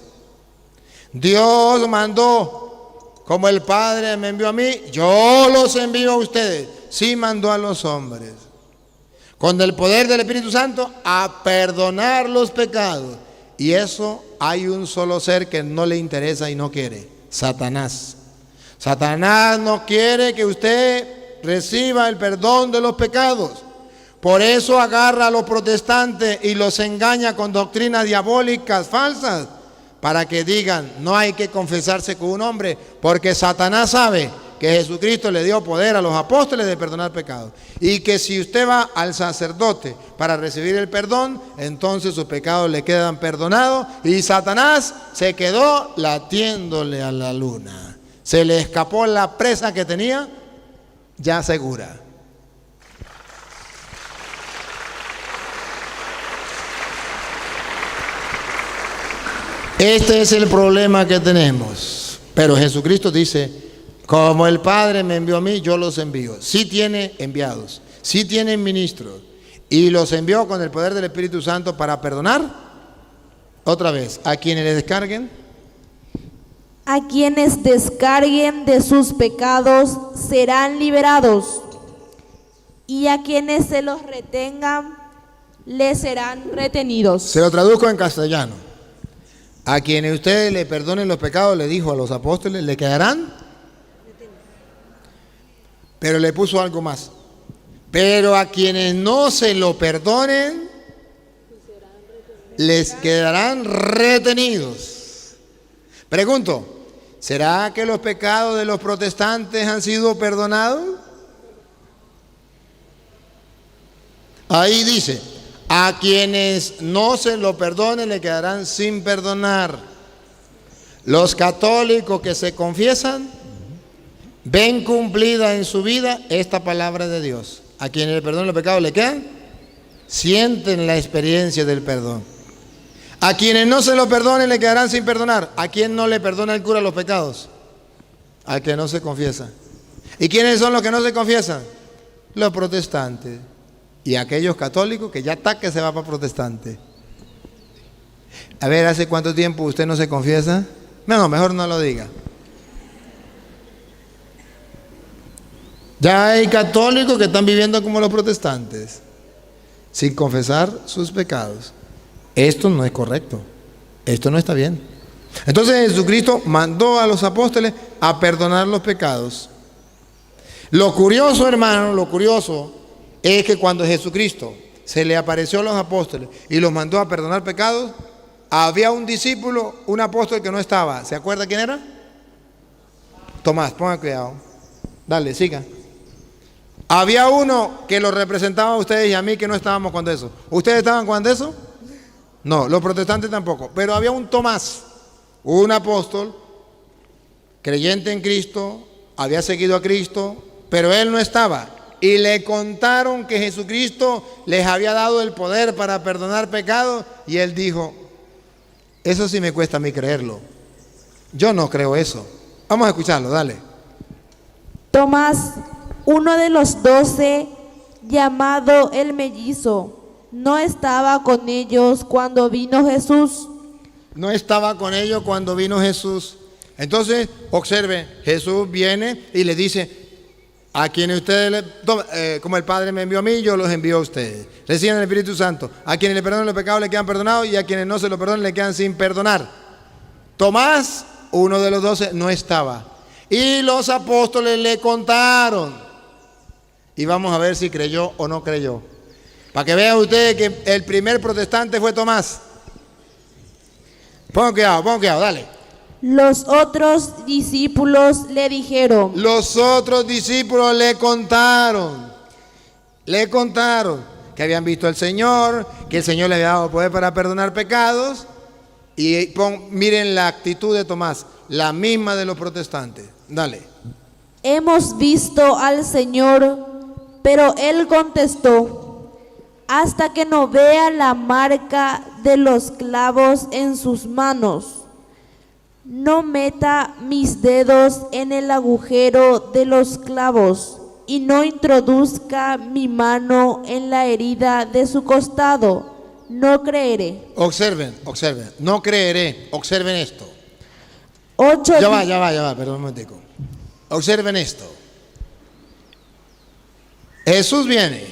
Dios mandó, como el Padre me envió a mí, yo los envío a ustedes. Sí mandó a los hombres, con el poder del Espíritu Santo, a perdonar los pecados. Y eso hay un solo ser que no le interesa y no quiere: Satanás. Satanás no quiere que usted reciba el perdón de los pecados. Por eso agarra a los protestantes y los engaña con doctrinas diabólicas falsas, para que digan: no hay que confesarse con un hombre, porque Satanás sabe que Jesucristo le dio poder a los apóstoles de perdonar pecados, y que si usted va al sacerdote para recibir el perdón, entonces sus pecados le quedan perdonados, y Satanás se quedó latiéndole a la luna. Se le escapó la presa que tenía ya segura. Este es el problema que tenemos. Pero Jesucristo dice: como el Padre me envió a mí, yo los envío. Sí tiene enviados, sí tienen ministros, y los envió con el poder del Espíritu Santo para perdonar. Otra vez, a quienes le descarguen. A quienes descarguen de sus pecados serán liberados, y a quienes se los retengan les serán retenidos. Se lo traduzco en castellano. A quienes ustedes le perdonen los pecados, le dijo a los apóstoles, le quedarán. Pero le puso algo más. Pero a quienes no se lo perdonen, les quedarán retenidos. Pregunto: ¿será que los pecados de los protestantes han sido perdonados? Ahí dice: a quienes no se lo perdonen le quedarán sin perdonar. Los católicos que se confiesan ven cumplida en su vida esta palabra de Dios. A quienes le perdonen los pecados le quedan, sienten la experiencia del perdón. A quienes no se lo perdonen le quedarán sin perdonar. ¿A quién no le perdona el cura los pecados? Al que no se confiesa. ¿Y quiénes son los que no se confiesan? Los protestantes. Y aquellos católicos que ya está que se va para protestante. A ver, ¿hace cuánto tiempo usted no se confiesa? No, mejor no lo diga. Ya hay católicos que están viviendo como los protestantes, sin confesar sus pecados. Esto no es correcto. Esto no está bien. Entonces Jesucristo mandó a los apóstoles a perdonar los pecados. Lo curioso, hermano, lo curioso es que cuando Jesucristo se le apareció a los apóstoles y los mandó a perdonar pecados, había un discípulo, un apóstol que no estaba. ¿Se acuerda quién era? Tomás, ponga cuidado. Dale, siga. Había uno que lo representaba a ustedes y a mí que no estábamos cuando eso. ¿Ustedes estaban cuando eso? No, los protestantes tampoco. Pero había un Tomás, un apóstol, creyente en Cristo, había seguido a Cristo, pero él no estaba. Y le contaron que Jesucristo les había dado el poder para perdonar pecados. Y él dijo, eso sí me cuesta a mí creerlo. Yo no creo eso. Vamos a escucharlo, dale. Tomás, uno de los 12, llamado el mellizo, no estaba con ellos cuando vino Jesús. No estaba con ellos cuando vino Jesús. Entonces, observe, Jesús viene y le dice, a quienes ustedes, como el Padre me envió a mí, yo los envío a ustedes. Reciban el Espíritu Santo. A quienes le perdonen los pecados le quedan perdonados y a quienes no se los perdonen le quedan sin perdonar. Tomás, uno de los 12, no estaba. Y los apóstoles le contaron. Y vamos a ver si creyó o no creyó. Para que vean ustedes que el primer protestante fue Tomás. Pongan cuidado, dale. Los otros discípulos le dijeron. Los otros discípulos le contaron que habían visto al Señor, que el Señor le había dado poder para perdonar pecados. Y miren la actitud de Tomás, la misma de los protestantes. Dale. Hemos visto al Señor, pero él contestó, hasta que no vea la marca de los clavos en sus manos, no meta mis dedos en el agujero de los clavos y no introduzca mi mano en la herida de su costado, no creeré. Observen, no creeré, observen esto. Ya va, perdón un momentico. Observen esto. Jesús viene,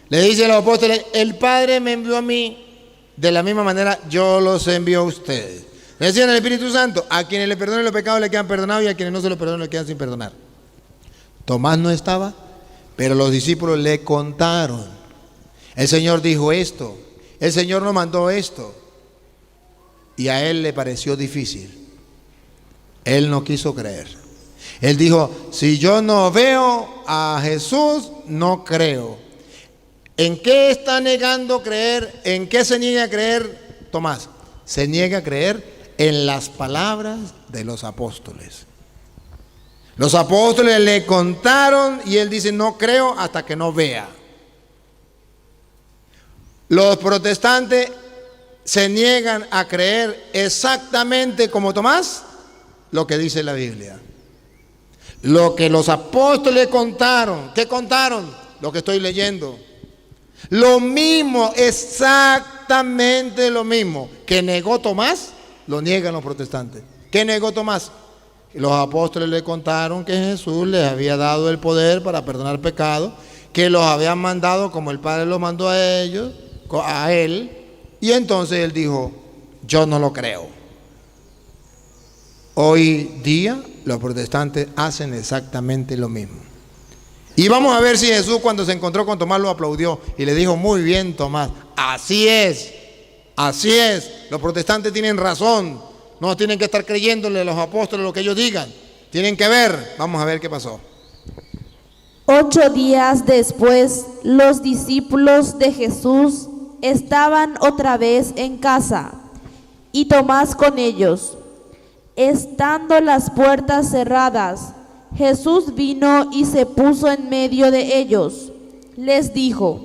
le dice a los apóstoles, el Padre me envió a mí, de la misma manera yo los envío a ustedes. Reciban el Espíritu Santo, a quienes le perdonen los pecados le quedan perdonados y a quienes no se los perdonen le quedan sin perdonar. Tomás no estaba, pero los discípulos le contaron. El Señor dijo esto, el Señor nos mandó esto, y a él le pareció difícil. Él no quiso creer. Él dijo, si yo no veo a Jesús, no creo. ¿En qué está negando creer? ¿En qué se niega a creer Tomás? Se niega a creer en las palabras de los apóstoles. Los apóstoles le contaron y él dice, no creo hasta que no vea. Los protestantes se niegan a creer exactamente como Tomás lo que dice la Biblia. Lo que los apóstoles contaron, ¿qué contaron? Lo que estoy leyendo. Lo mismo, exactamente lo mismo que negó Tomás, lo niegan los protestantes. ¿Qué negó Tomás? Los apóstoles le contaron que Jesús les había dado el poder para perdonar pecados, que los habían mandado como el Padre los mandó a ellos, a él, y entonces él dijo, yo no lo creo. Hoy día los protestantes hacen exactamente lo mismo. Y vamos a ver si Jesús cuando se encontró con Tomás lo aplaudió y le dijo, muy bien Tomás, así es, los protestantes tienen razón, no tienen que estar creyéndole a los apóstoles lo que ellos digan, tienen que ver, vamos a ver qué pasó. 8 días después, los discípulos de Jesús estaban otra vez en casa y Tomás con ellos. Estando las puertas cerradas, Jesús vino y se puso en medio de ellos. Les dijo,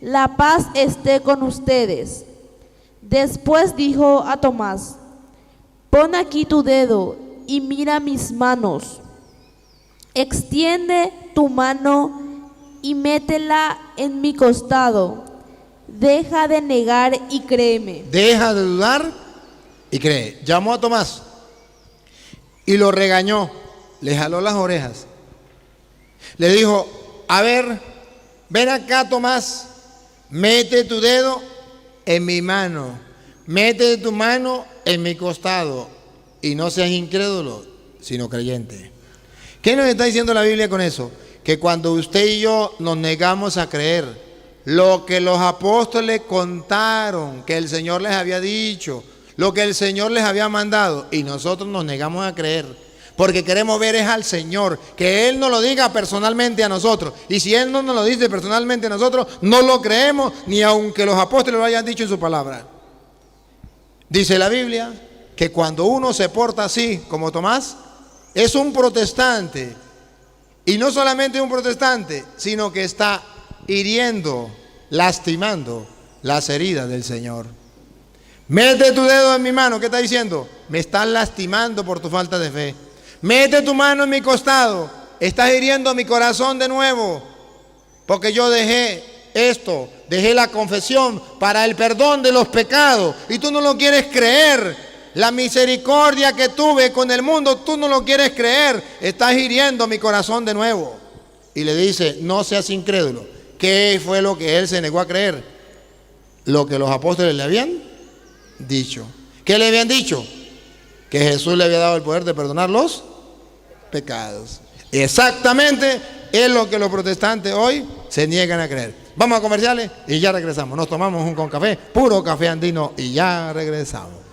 la paz esté con ustedes. Después dijo a Tomás, pon aquí tu dedo y mira mis manos. Extiende tu mano y métela en mi costado. Deja de negar y créeme. Deja de dudar y cree. Llamó a Tomás y lo regañó, le jaló las orejas. Le dijo, a ver, ven acá Tomás, mete tu dedo en mi mano, mete tu mano en mi costado y no seas incrédulo, sino creyente. ¿Qué nos está diciendo la Biblia con eso? Que cuando usted y yo nos negamos a creer lo que los apóstoles contaron, que el Señor les había dicho, lo que el Señor les había mandado, y nosotros nos negamos a creer, porque queremos ver es al Señor, que Él nos lo diga personalmente a nosotros, y si Él no nos lo dice personalmente a nosotros, no lo creemos, ni aunque los apóstoles lo hayan dicho en su palabra. Dice la Biblia que cuando uno se porta así, como Tomás, es un protestante. Y no solamente un protestante, sino que está hiriendo, lastimando las heridas del Señor. Mete tu dedo en mi mano, ¿qué está diciendo? Me estás lastimando por tu falta de fe. Mete tu mano en mi costado, estás hiriendo mi corazón de nuevo, porque yo dejé esto, dejé la confesión para el perdón de los pecados, y tú no lo quieres creer. La misericordia que tuve con el mundo, tú no lo quieres creer, estás hiriendo mi corazón de nuevo. Y le dice, no seas incrédulo. ¿Qué fue lo que él se negó a creer? Lo que los apóstoles le habían dicho. ¿Qué le habían dicho? Que Jesús le había dado el poder de perdonar los pecados. Exactamente es lo que los protestantes hoy se niegan a creer. Vamos a comerciales y ya regresamos. Nos tomamos un con café, puro café andino, y ya regresamos.